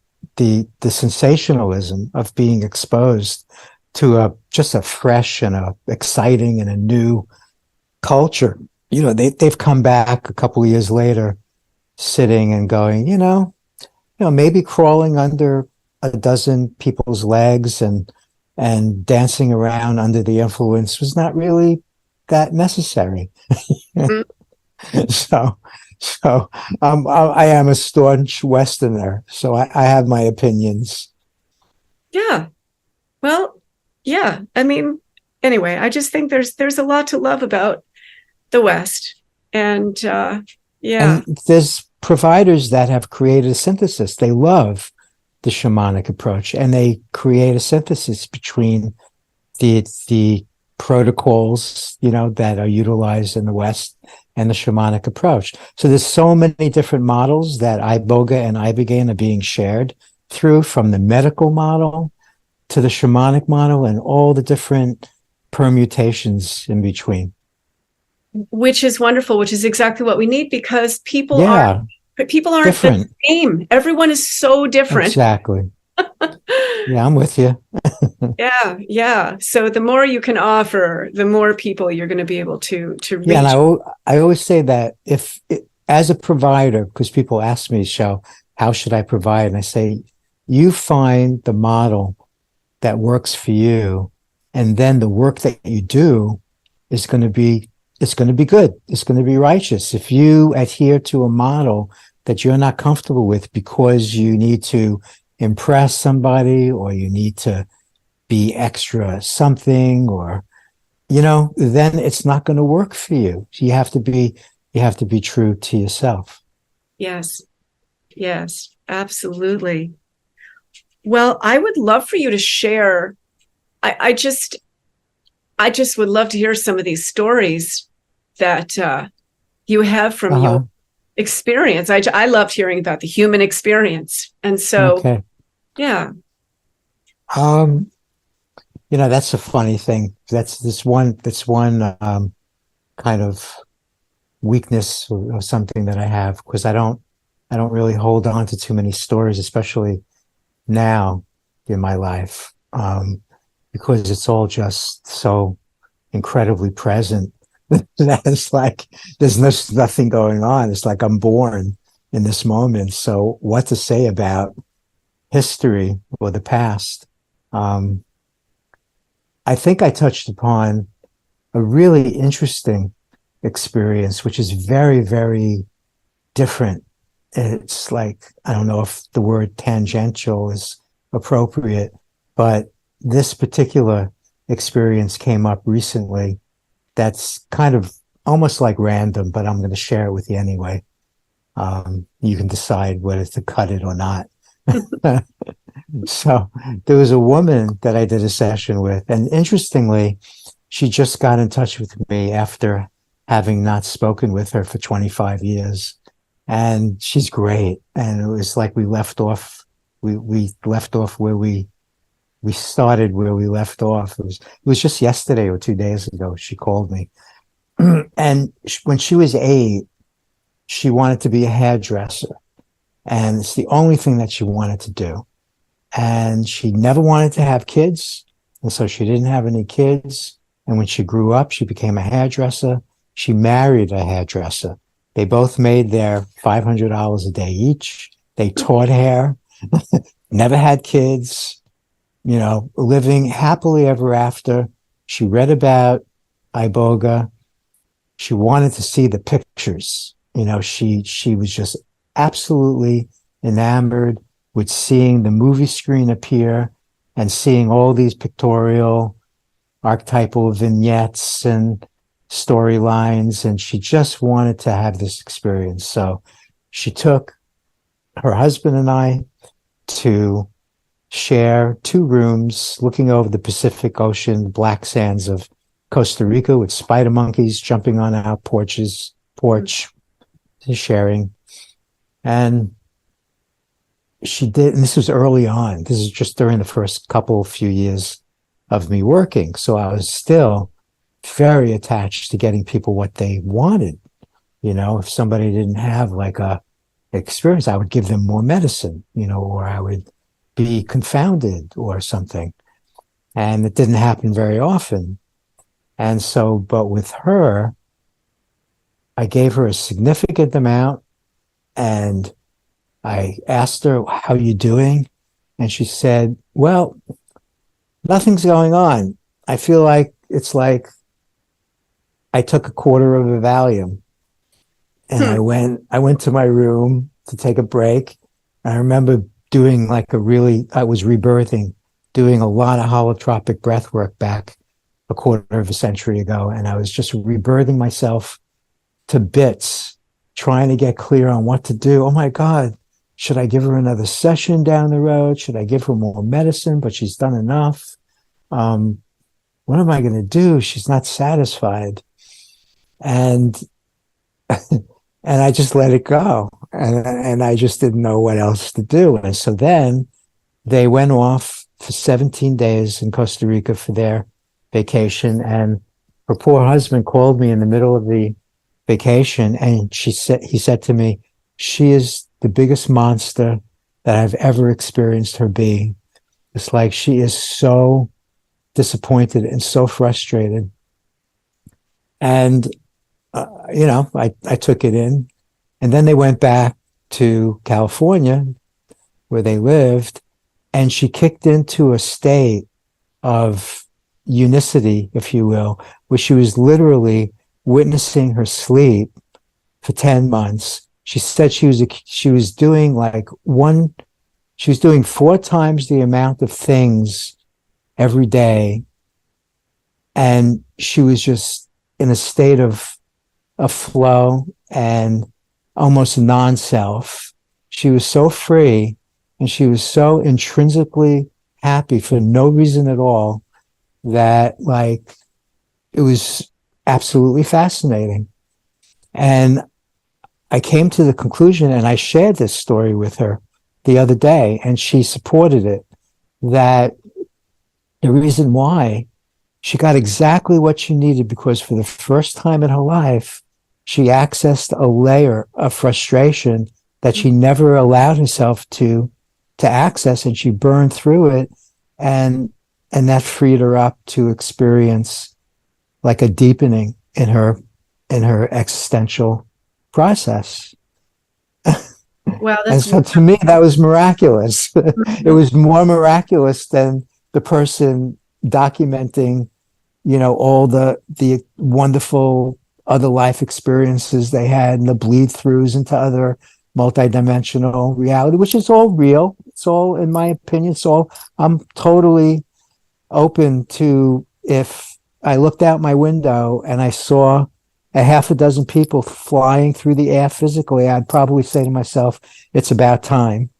sensationalism of being exposed to just a fresh and a exciting and a new culture, they've come back a couple of years later, sitting and going, maybe crawling under a dozen people's legs and dancing around under the influence was not really that necessary. So I am a staunch Westerner, so I have my opinions. Yeah. Well, yeah. I mean, anyway, I just think there's a lot to love about the West. And And there's providers that have created a synthesis. They love the shamanic approach, and they create a synthesis between the protocols, that are utilized in the West and the shamanic approach. So there's so many different models that Iboga and Ibogaine are being shared through, from the medical model to the shamanic model and all the different permutations in between. Which is wonderful, which is exactly what we need, because people aren't different. The same. Everyone is so different. Exactly. Yeah, I'm with you. Yeah. So the more you can offer, the more people you're going to be able to reach. Yeah, and I always say that as a provider, because people ask me, how should I provide? And I say, you find the model that works for you, and then the work that you do is going to be good. It's going to be righteous. If you adhere to a model that you're not comfortable with because you need to impress somebody, or you need to be extra something, or then it's not going to work for you. You have to be true to yourself. Yes, absolutely. Well, I would love for you to share. I just would love to hear some of these stories that you have from experience. I loved hearing about the human experience. And so, Okay. yeah. Um, that's a funny thing. That's one kind of weakness or something that I have, because I don't really hold on to too many stories, especially now in my life, because it's all just so incredibly present that it's like nothing going on. It's like I'm born in this moment. So what to say about history or the past? Um, I think I touched upon a really interesting experience, which is very, very different. It's like, I don't know if the word tangential is appropriate, but this particular experience came up recently that's kind of almost like random, but I'm going to share it with you anyway. You can decide whether to cut it or not. So there was a woman that I did a session with, and interestingly, she just got in touch with me after having not spoken with her for 25 years. And she's great. And it was like we left off where we started where we left off. It was just yesterday or 2 days ago. She called me. And when she was 8, she wanted to be a hairdresser. And it's the only thing that she wanted to do. And she never wanted to have kids. And so she didn't have any kids. And when she grew up, she became a hairdresser. She married a hairdresser. They both made their $500 a day each. They taught hair, never had kids, living happily ever after. She read about Iboga. She wanted to see the pictures. She was just absolutely enamored with seeing the movie screen appear and seeing all these pictorial, archetypal vignettes and storylines. And she just wanted to have this experience. So she took her husband and I to share 2 rooms looking over the Pacific Ocean, black sands of Costa Rica, with spider monkeys jumping on our porch, sharing. And she did, and this was early on. This is just during the first few years of me working. So I was still very attached to getting people what they wanted. If somebody didn't have like a experience, I would give them more medicine, or I would be confounded or something. And it didn't happen very often. And so, but with her, I gave her a significant amount, and I asked her, how are you doing? And she said, well, nothing's going on. I feel like it's like I took a quarter of a Valium, and I went to my room to take a break. I remember doing I was rebirthing, doing a lot of holotropic breath work back a quarter of a century ago. And I was just rebirthing myself to bits, trying to get clear on what to do. Oh my God, should I give her another session down the road? Should I give her more medicine? But she's done enough. What am I going to do? She's not satisfied. And and I just let it go. And I just didn't know what else to do. And so then they went off for 17 days in Costa Rica for their vacation. And her poor husband called me in the middle of the vacation. And he said to me, she is the biggest monster that I've ever experienced her being. It's like she is so disappointed and so frustrated. And, I took it in. And then they went back to California where they lived. And she kicked into a state of unicity, if you will, where she was literally witnessing her sleep for 10 months. She said she was doing 4 times the amount of things every day. And she was just in a state of flow and almost non-self. She was so free and she was so intrinsically happy for no reason at all that it was absolutely fascinating. And I came to the conclusion, and I shared this story with her the other day, and she supported it, that the reason why she got exactly what she needed, because for the first time in her life, she accessed a layer of frustration that she never allowed herself to access, and she burned through it, and that freed her up to experience like a deepening in her existential process. Wow, And that's so to me, that was miraculous. It was more miraculous than the person documenting, all the wonderful other life experiences they had and the bleed throughs into other multidimensional reality, which is all real. It's all, in my opinion, I'm totally open to, if I looked out my window and I saw a half a dozen people flying through the air physically, I'd probably say to myself, it's about time.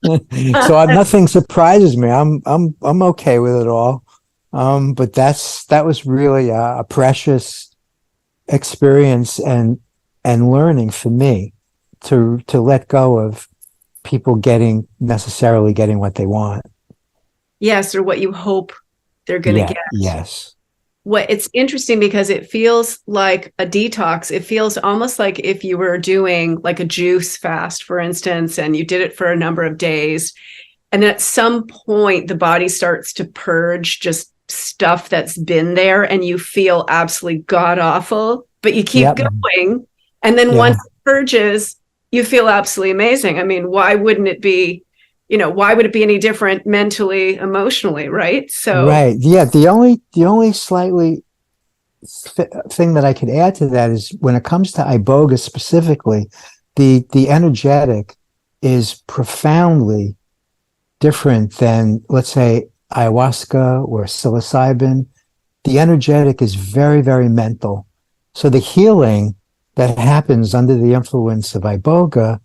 So nothing surprises me. I'm okay with it all. But that was really a precious experience and learning for me to let go of people necessarily getting what they want. Yes, or what you hope they're going to get. Yes. It's interesting because it feels like a detox. It feels almost like if you were doing like a juice fast, for instance, and you did it for a number of days. And at some point, the body starts to purge just stuff that's been there, and you feel absolutely god awful, but you keep going. And then once it purges, you feel absolutely amazing. I mean, why wouldn't it be? Why would it be any different mentally, emotionally, right? So, right. Yeah. The only slightly thing that I could add to that is, when it comes to Iboga specifically, the energetic is profoundly different than, let's say, ayahuasca or psilocybin. The energetic is very, very mental. So the healing that happens under the influence of Iboga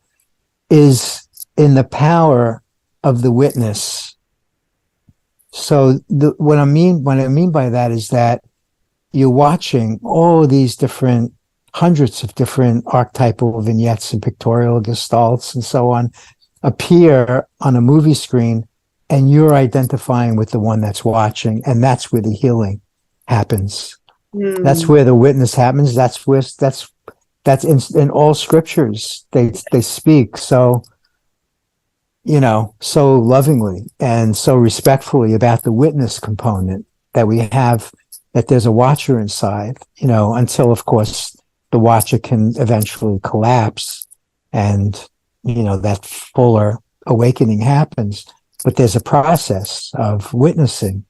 is in the power of the witness. So what I mean by that is that you're watching all these hundreds of different archetypal vignettes and pictorial gestalts and so on appear on a movie screen, and you're identifying with the one that's watching, and that's where the healing happens. That's where the witness happens. That's in all scriptures. They speak so lovingly and so respectfully about the witness component that we have, that there's a watcher inside, until, of course, the watcher can eventually collapse and, that fuller awakening happens. But there's a process of witnessing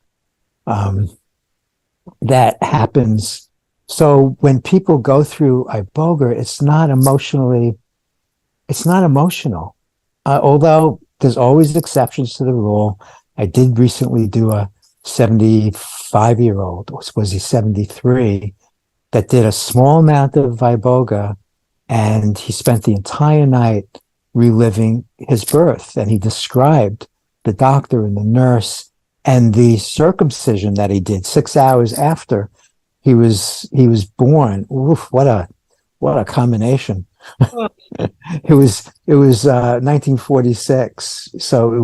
that happens. So when people go through Iboga, it's not emotional. Although there's always exceptions to the rule. I did recently do a 75-year-old, or was he 73, that did a small amount of Iboga, and he spent the entire night reliving his birth. And he described the doctor and the nurse and the circumcision that he did 6 hours after he was born. Oof, what a combination. It was 1946, so it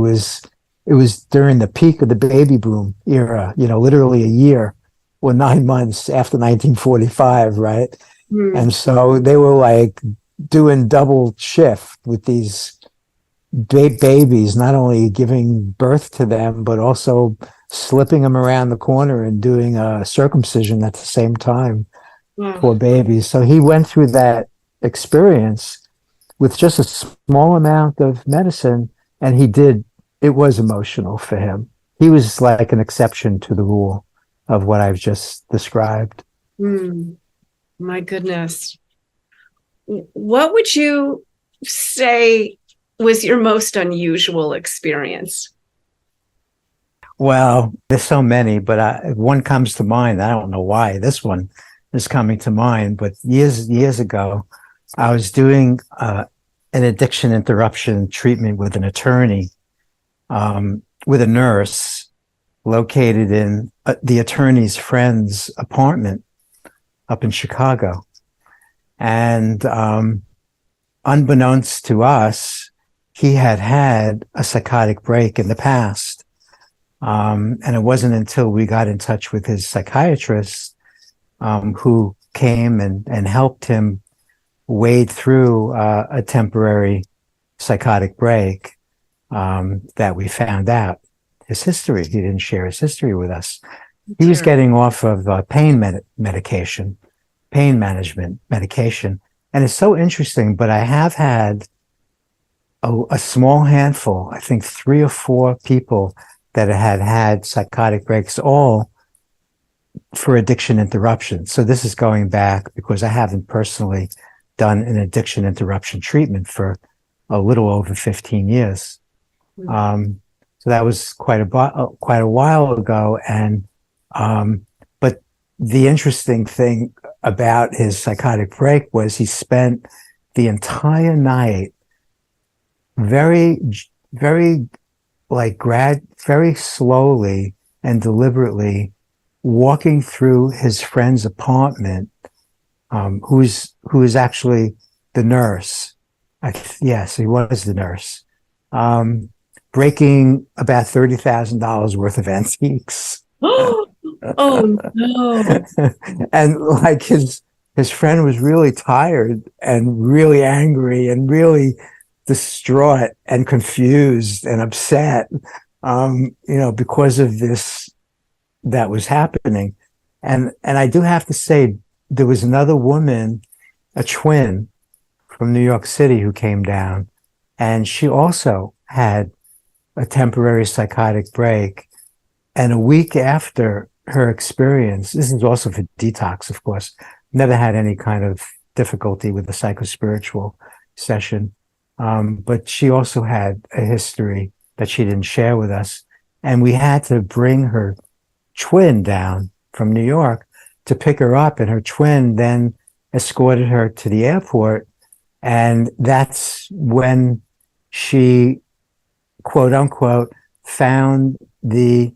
was during the peak of the baby boom era, literally a year or 9 months after 1945, right? And so they were like doing double shift with these babies, not only giving birth to them, but also slipping them around the corner and doing a circumcision at the same time for babies. So he went through that experience with just a small amount of medicine, and it was emotional for him. He was like an exception to the rule of what I've just described. My goodness. What would you say was your most unusual experience? Well, there's so many, but one comes to mind. I don't know why this one is coming to mind, but years ago, I was doing an addiction interruption treatment with an attorney, with a nurse, located in the attorney's friend's apartment up in Chicago. And unbeknownst to us, he had had a psychotic break in the past. And it wasn't until we got in touch with his psychiatrist, who came and helped him wade through a temporary psychotic break, that we found out his history. He didn't share his history with us. He was getting off of pain medication, pain management medication. And it's so interesting, but I have had a small handful, I think 3 or 4 people that had had psychotic breaks, all for addiction interruption. So this is going back because I haven't personally done an addiction interruption treatment for a little over 15 years. So that was quite a while ago. And, but the interesting thing about his psychotic break was he spent the entire night very, very very slowly and deliberately walking through his friend's apartment, who is actually the nurse. Yes, he was the nurse. Breaking about $30,000 worth of antiques. Oh no. And like his friend was really tired and really angry and really distraught and confused and upset, because of this that was happening. And I do have to say, there was another woman, a twin from New York City, who came down, and she also had a temporary psychotic break. And a week after her experience, this is also for detox, of course, never had any kind of difficulty with the psychospiritual session. But she also had a history that she didn't share with us. And we had to bring her twin down from New York to pick her up. And her twin then escorted her to the airport. And that's when she, quote unquote, found the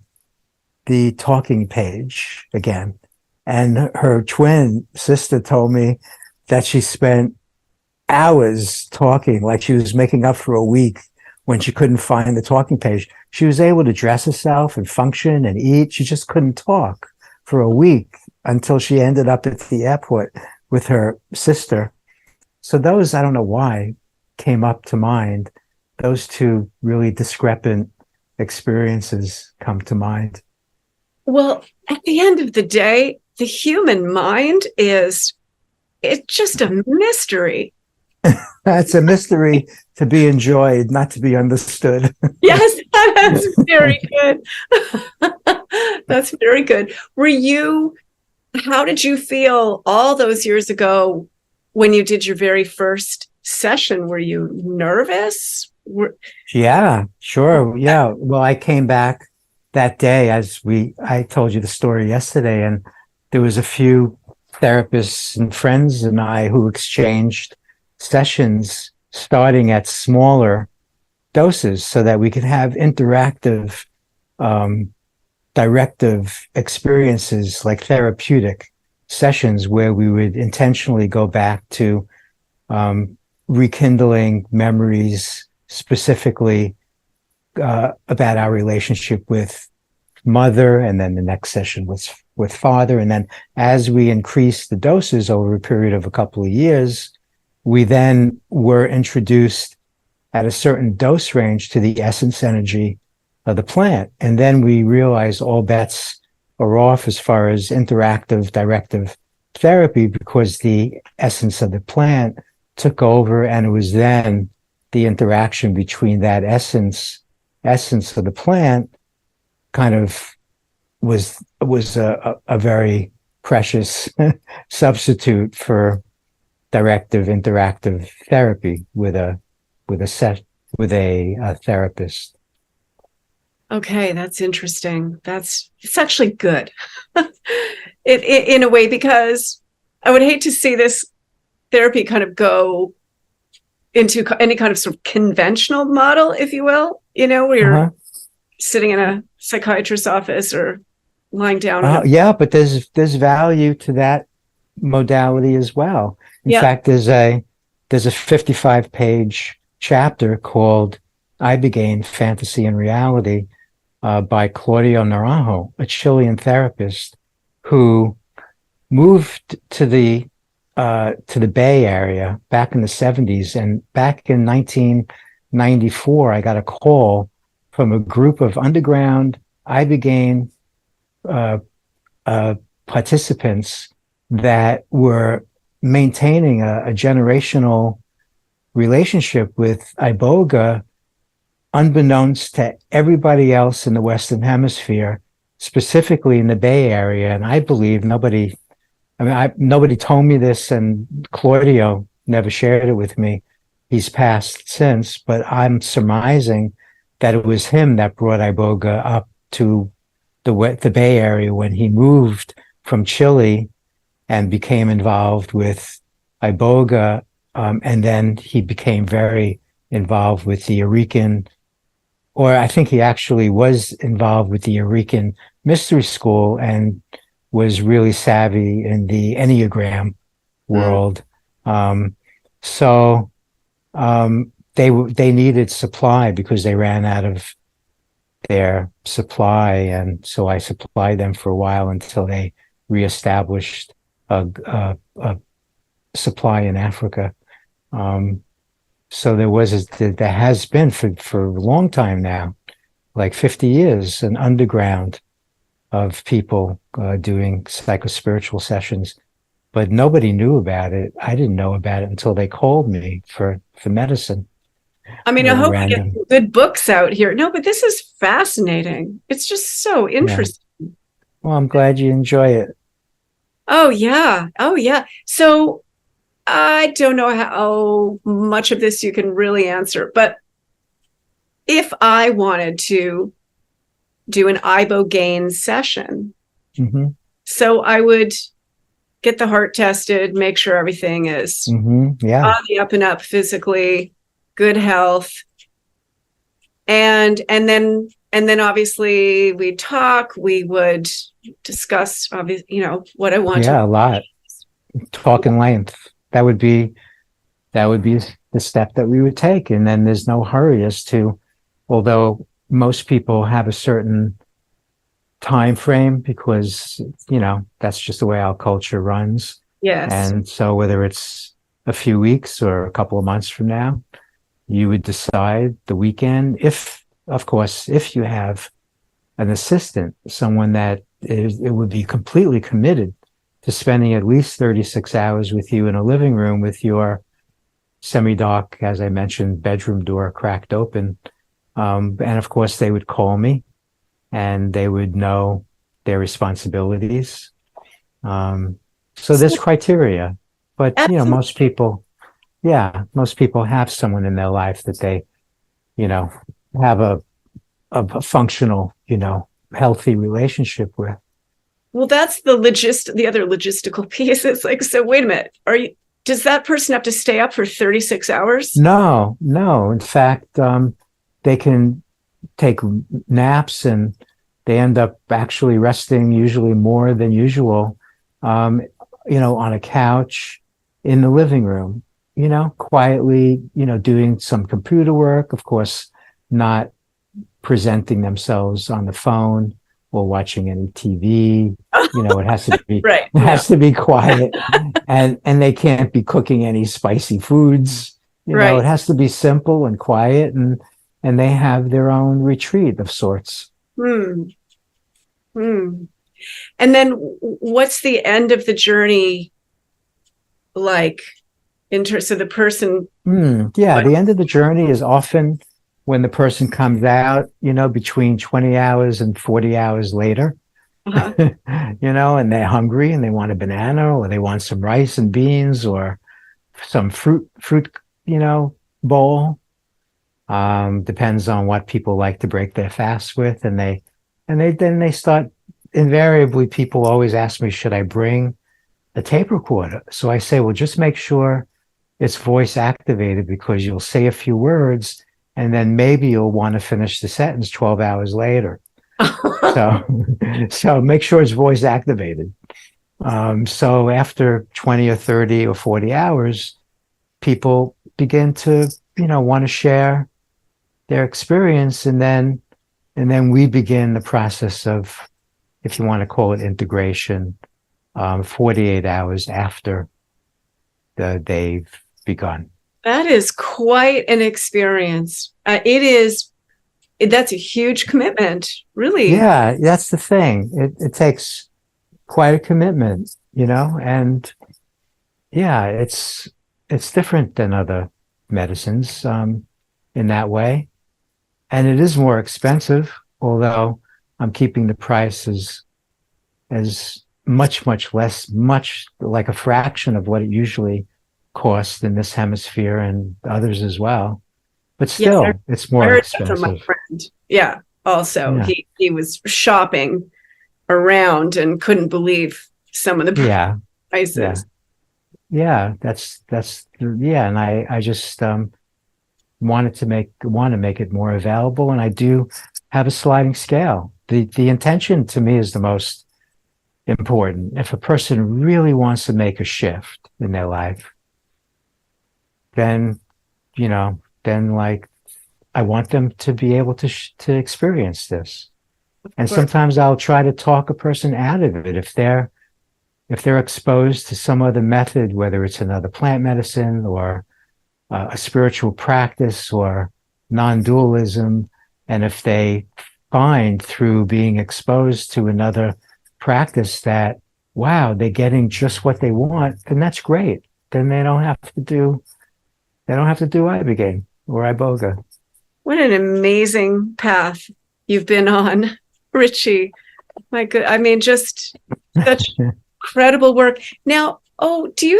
talking page again. And her twin sister told me that she spent hours talking, like she was making up for a week when she couldn't find the talking page. She was able to dress herself and function and eat. She just couldn't talk for a week until she ended up at the airport with her sister. So those, I don't know why, came up to mind. Those two really discrepant experiences come to mind. Well, at the end of the day, the human mind it's just a mystery. That's a mystery to be enjoyed, not to be understood. Yes, that's very good. That's very good. How did you feel all those years ago when you did your very first session? Were you nervous? Yeah, sure. Yeah. Well, I came back that day, I told you the story yesterday, and there was a few therapists and friends and I who exchanged sessions starting at smaller doses so that we could have interactive, directive experiences, like therapeutic sessions, where we would intentionally go back to rekindling memories, specifically about our relationship with mother, and then the next session was with father. And then as we increased the doses over a period of a couple of years, we then were introduced at a certain dose range to the essence energy of the plant. And then we realized all bets are off as far as interactive, directive therapy, because the essence of the plant took over. And it was then the interaction between that essence of the plant kind of was a very precious substitute for directive interactive therapy with a therapist. Okay, that's interesting. It's actually good. In a way, because I would hate to see this therapy kind of go into any kind of sort of conventional model, if you will, where you're sitting in a psychiatrist's office or lying down. Yeah, but there's value to that modality as well. In Yeah. fact, there's a 55-page chapter called Ibogaine, Fantasy and Reality, by Claudio Naranjo, a Chilean therapist who moved to the Bay Area back in the 70s. And back in 1994, I got a call from a group of underground Ibogaine uh, participants that were maintaining a generational relationship with Iboga, unbeknownst to everybody else in the Western Hemisphere, specifically in the Bay Area. And I believe nobody told me this, and Claudio never shared it with me. He's passed since, but I'm surmising that it was him that brought Iboga up to the Bay Area when he moved from Chile and became involved with Iboga. And then he became very involved with the Eureka, or I think he actually was involved with the Eureka Mystery School and was really savvy in the Enneagram world. So they needed supply because they ran out of their supply, and so I supplied them for a while until they reestablished a supply in Africa. So there has been for a long time now, like 50 years, an underground of people doing psychospiritual sessions, but nobody knew about it. I didn't know about it until they called me for medicine. I mean, I hope we get some good books out here. No, but this is fascinating. It's just so interesting. Yeah. Well, I'm glad you enjoy it. Oh, yeah. Oh, yeah. So I don't know how much of this you can really answer, but if I wanted to do an Ibogaine session, so I would get the heart tested, make sure everything is on the up and up physically, good health, and then obviously we'd talk. We would discuss, what I want. Yeah, a lot. Talk in length. That would be the step that we would take, and then there's no hurry as to, although most people have a certain time frame because that's just the way our culture runs. Yes. And so whether it's a few weeks or a couple of months from now, you would decide the weekend, if you have an assistant, someone that it would be completely committed to spending at least 36 hours with you in a living room with your semi-dark, as I mentioned, bedroom door cracked open. And of course, they would call me and they would know their responsibilities. So there's criteria, but most people have someone in their life that they, have a functional, healthy relationship with. Well, that's the other logistical piece. It's like, so wait a minute, does that person have to stay up for 36 hours? No. In fact, they can take naps and they end up actually resting usually more than usual, on a couch in the living room, quietly, doing some computer work, of course, not presenting themselves on the phone or watching any TV. It has to be right. It has to be quiet, and they can't be cooking any spicy foods. It has to be simple and quiet, and they have their own retreat of sorts. And then what's the end of the journey like in terms of the person? The end of the journey is often when the person comes out, between 20 hours and 40 hours later, and they're hungry and they want a banana or they want some rice and beans or some fruit, bowl. Depends on what people like to break their fast with. And they start, invariably, people always ask me, should I bring a tape recorder? So I say, well, just make sure it's voice activated because you'll say a few words and then maybe you'll want to finish the sentence 12 hours later. So make sure it's voice activated. So after 20 or 30 or 40 hours, people begin to, want to share their experience. And then we begin the process of, if you want to call it integration, 48 hours after they've begun. That is quite an experience. That's a huge commitment, really. Yeah, that's the thing. It takes quite a commitment, and yeah, it's different than other medicines in that way, and it is more expensive. Although I'm keeping the price as much less, much like a fraction of what it usually costs in this hemisphere and others as well. But Yes, still, it's I more heard that from my expensive. friend. Yeah. Also, Yeah, he was shopping around and couldn't believe some of the yeah, yeah, prices. yeah. That's yeah, and I just want to make it more available, and I do have a sliding scale. The intention to me is the most important. If a person really wants to make a shift in their life, then then like I want them to be able to experience this. And Or- sometimes I'll try to talk a person out of it if they're exposed to some other method, whether it's another plant medicine or a spiritual practice or non-dualism, and if they find through being exposed to another practice that wow, they're getting just what they want, then that's great. Then they don't have to do Ibogaine or Iboga. What an amazing path you've been on, Richie. My good, I mean, just such incredible work. Now, do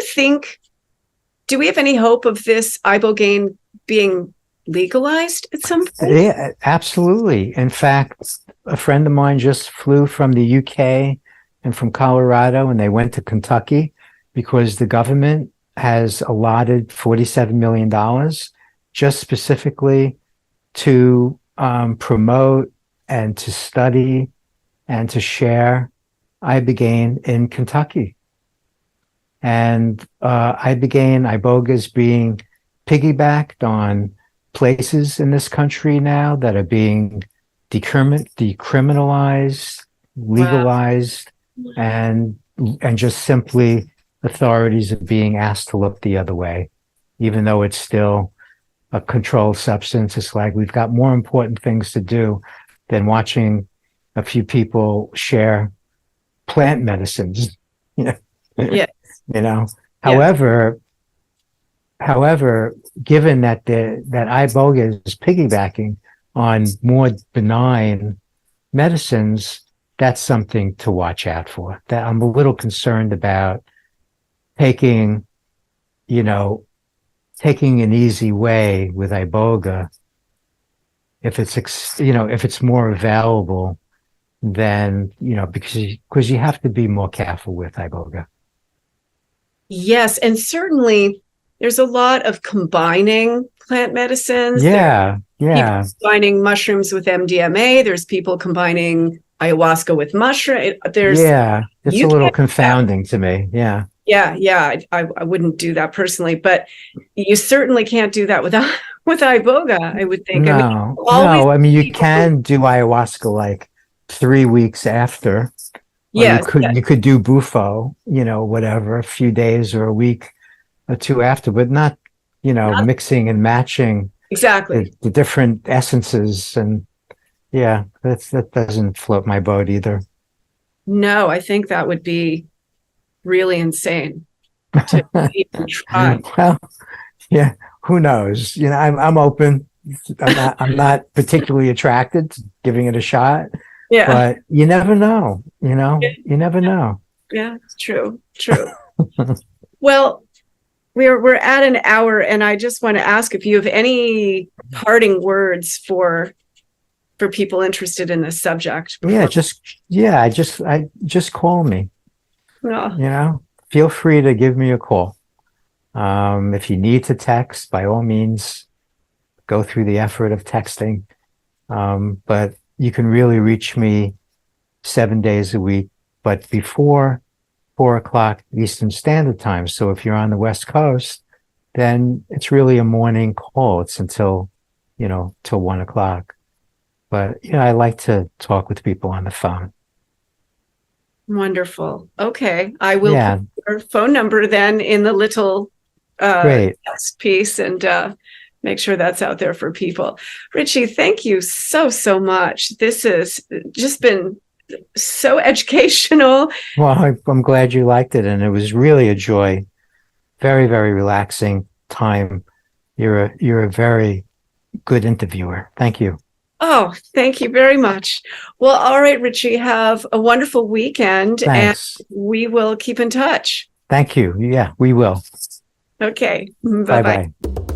we have any hope of this Ibogaine being legalized at some point? Yeah, absolutely. In fact, a friend of mine just flew from the UK and from Colorado, and they went to Kentucky because the government has allotted $47 million just specifically to promote and to study and to share Ibogaine in Kentucky. And Iboga is being piggybacked on places in this country now that are being decriminalized, Wow. legalized, and just simply authorities are being asked to look the other way, even though it's still a controlled substance. It's like we've got more important things to do than watching a few people share plant medicines. You know, Yeah. you know. Yeah. However, given that that iboga is piggybacking on more benign medicines, that's something to watch out for. That I'm a little concerned about taking, you know, taking an easy way with iboga if it's more available than because you have to be more careful with iboga. Yes, and certainly there's a lot of combining plant medicines. There's Yeah, people yeah, combining mushrooms with MDMA. There's people combining ayahuasca with mushroom. There's yeah. It's a you little can't. confounding to me. Yeah. Yeah. I wouldn't do that personally, but you certainly can't do that with with iboga. I would think. I mean, No, always no. I mean, you people who, can do ayahuasca like 3 weeks after, or you yes, could you could do bufo, whatever, a few days or a week or two after, but not, not mixing and matching exactly. the different essences. And yeah, that doesn't float my boat either. No, I think that would be really insane to even try. Well, yeah, who knows? I'm open. I'm not particularly attracted to giving it a shot, Yeah. but you never know. You never know. Yeah, true. Well, we're at an hour, and I just want to ask if you have any parting words for people interested in this subject Yeah, before. I just call me. Oh, Feel free to give me a call. If you need to text, by all means, go through the effort of texting. But you can really reach me 7 days a week. But before 4 o'clock Eastern Standard Time. So if you're on the West Coast, then it's really a morning call. It's until, till 1 o'clock. But, I like to talk with people on the phone. Wonderful. Okay. I will Yeah, put your phone number then in the little great. text piece and make sure that's out there for people. Richie, thank you so, so much. This has just been so educational. Well, I'm glad you liked it, and it was really a joy. Very, very relaxing time. You're a very good interviewer. Thank you. Oh, thank you very much. Well, all right, Richie, have a wonderful weekend and Thanks. we will keep in touch. Thank you. Yeah, we will. Okay. Bye-bye. Bye bye.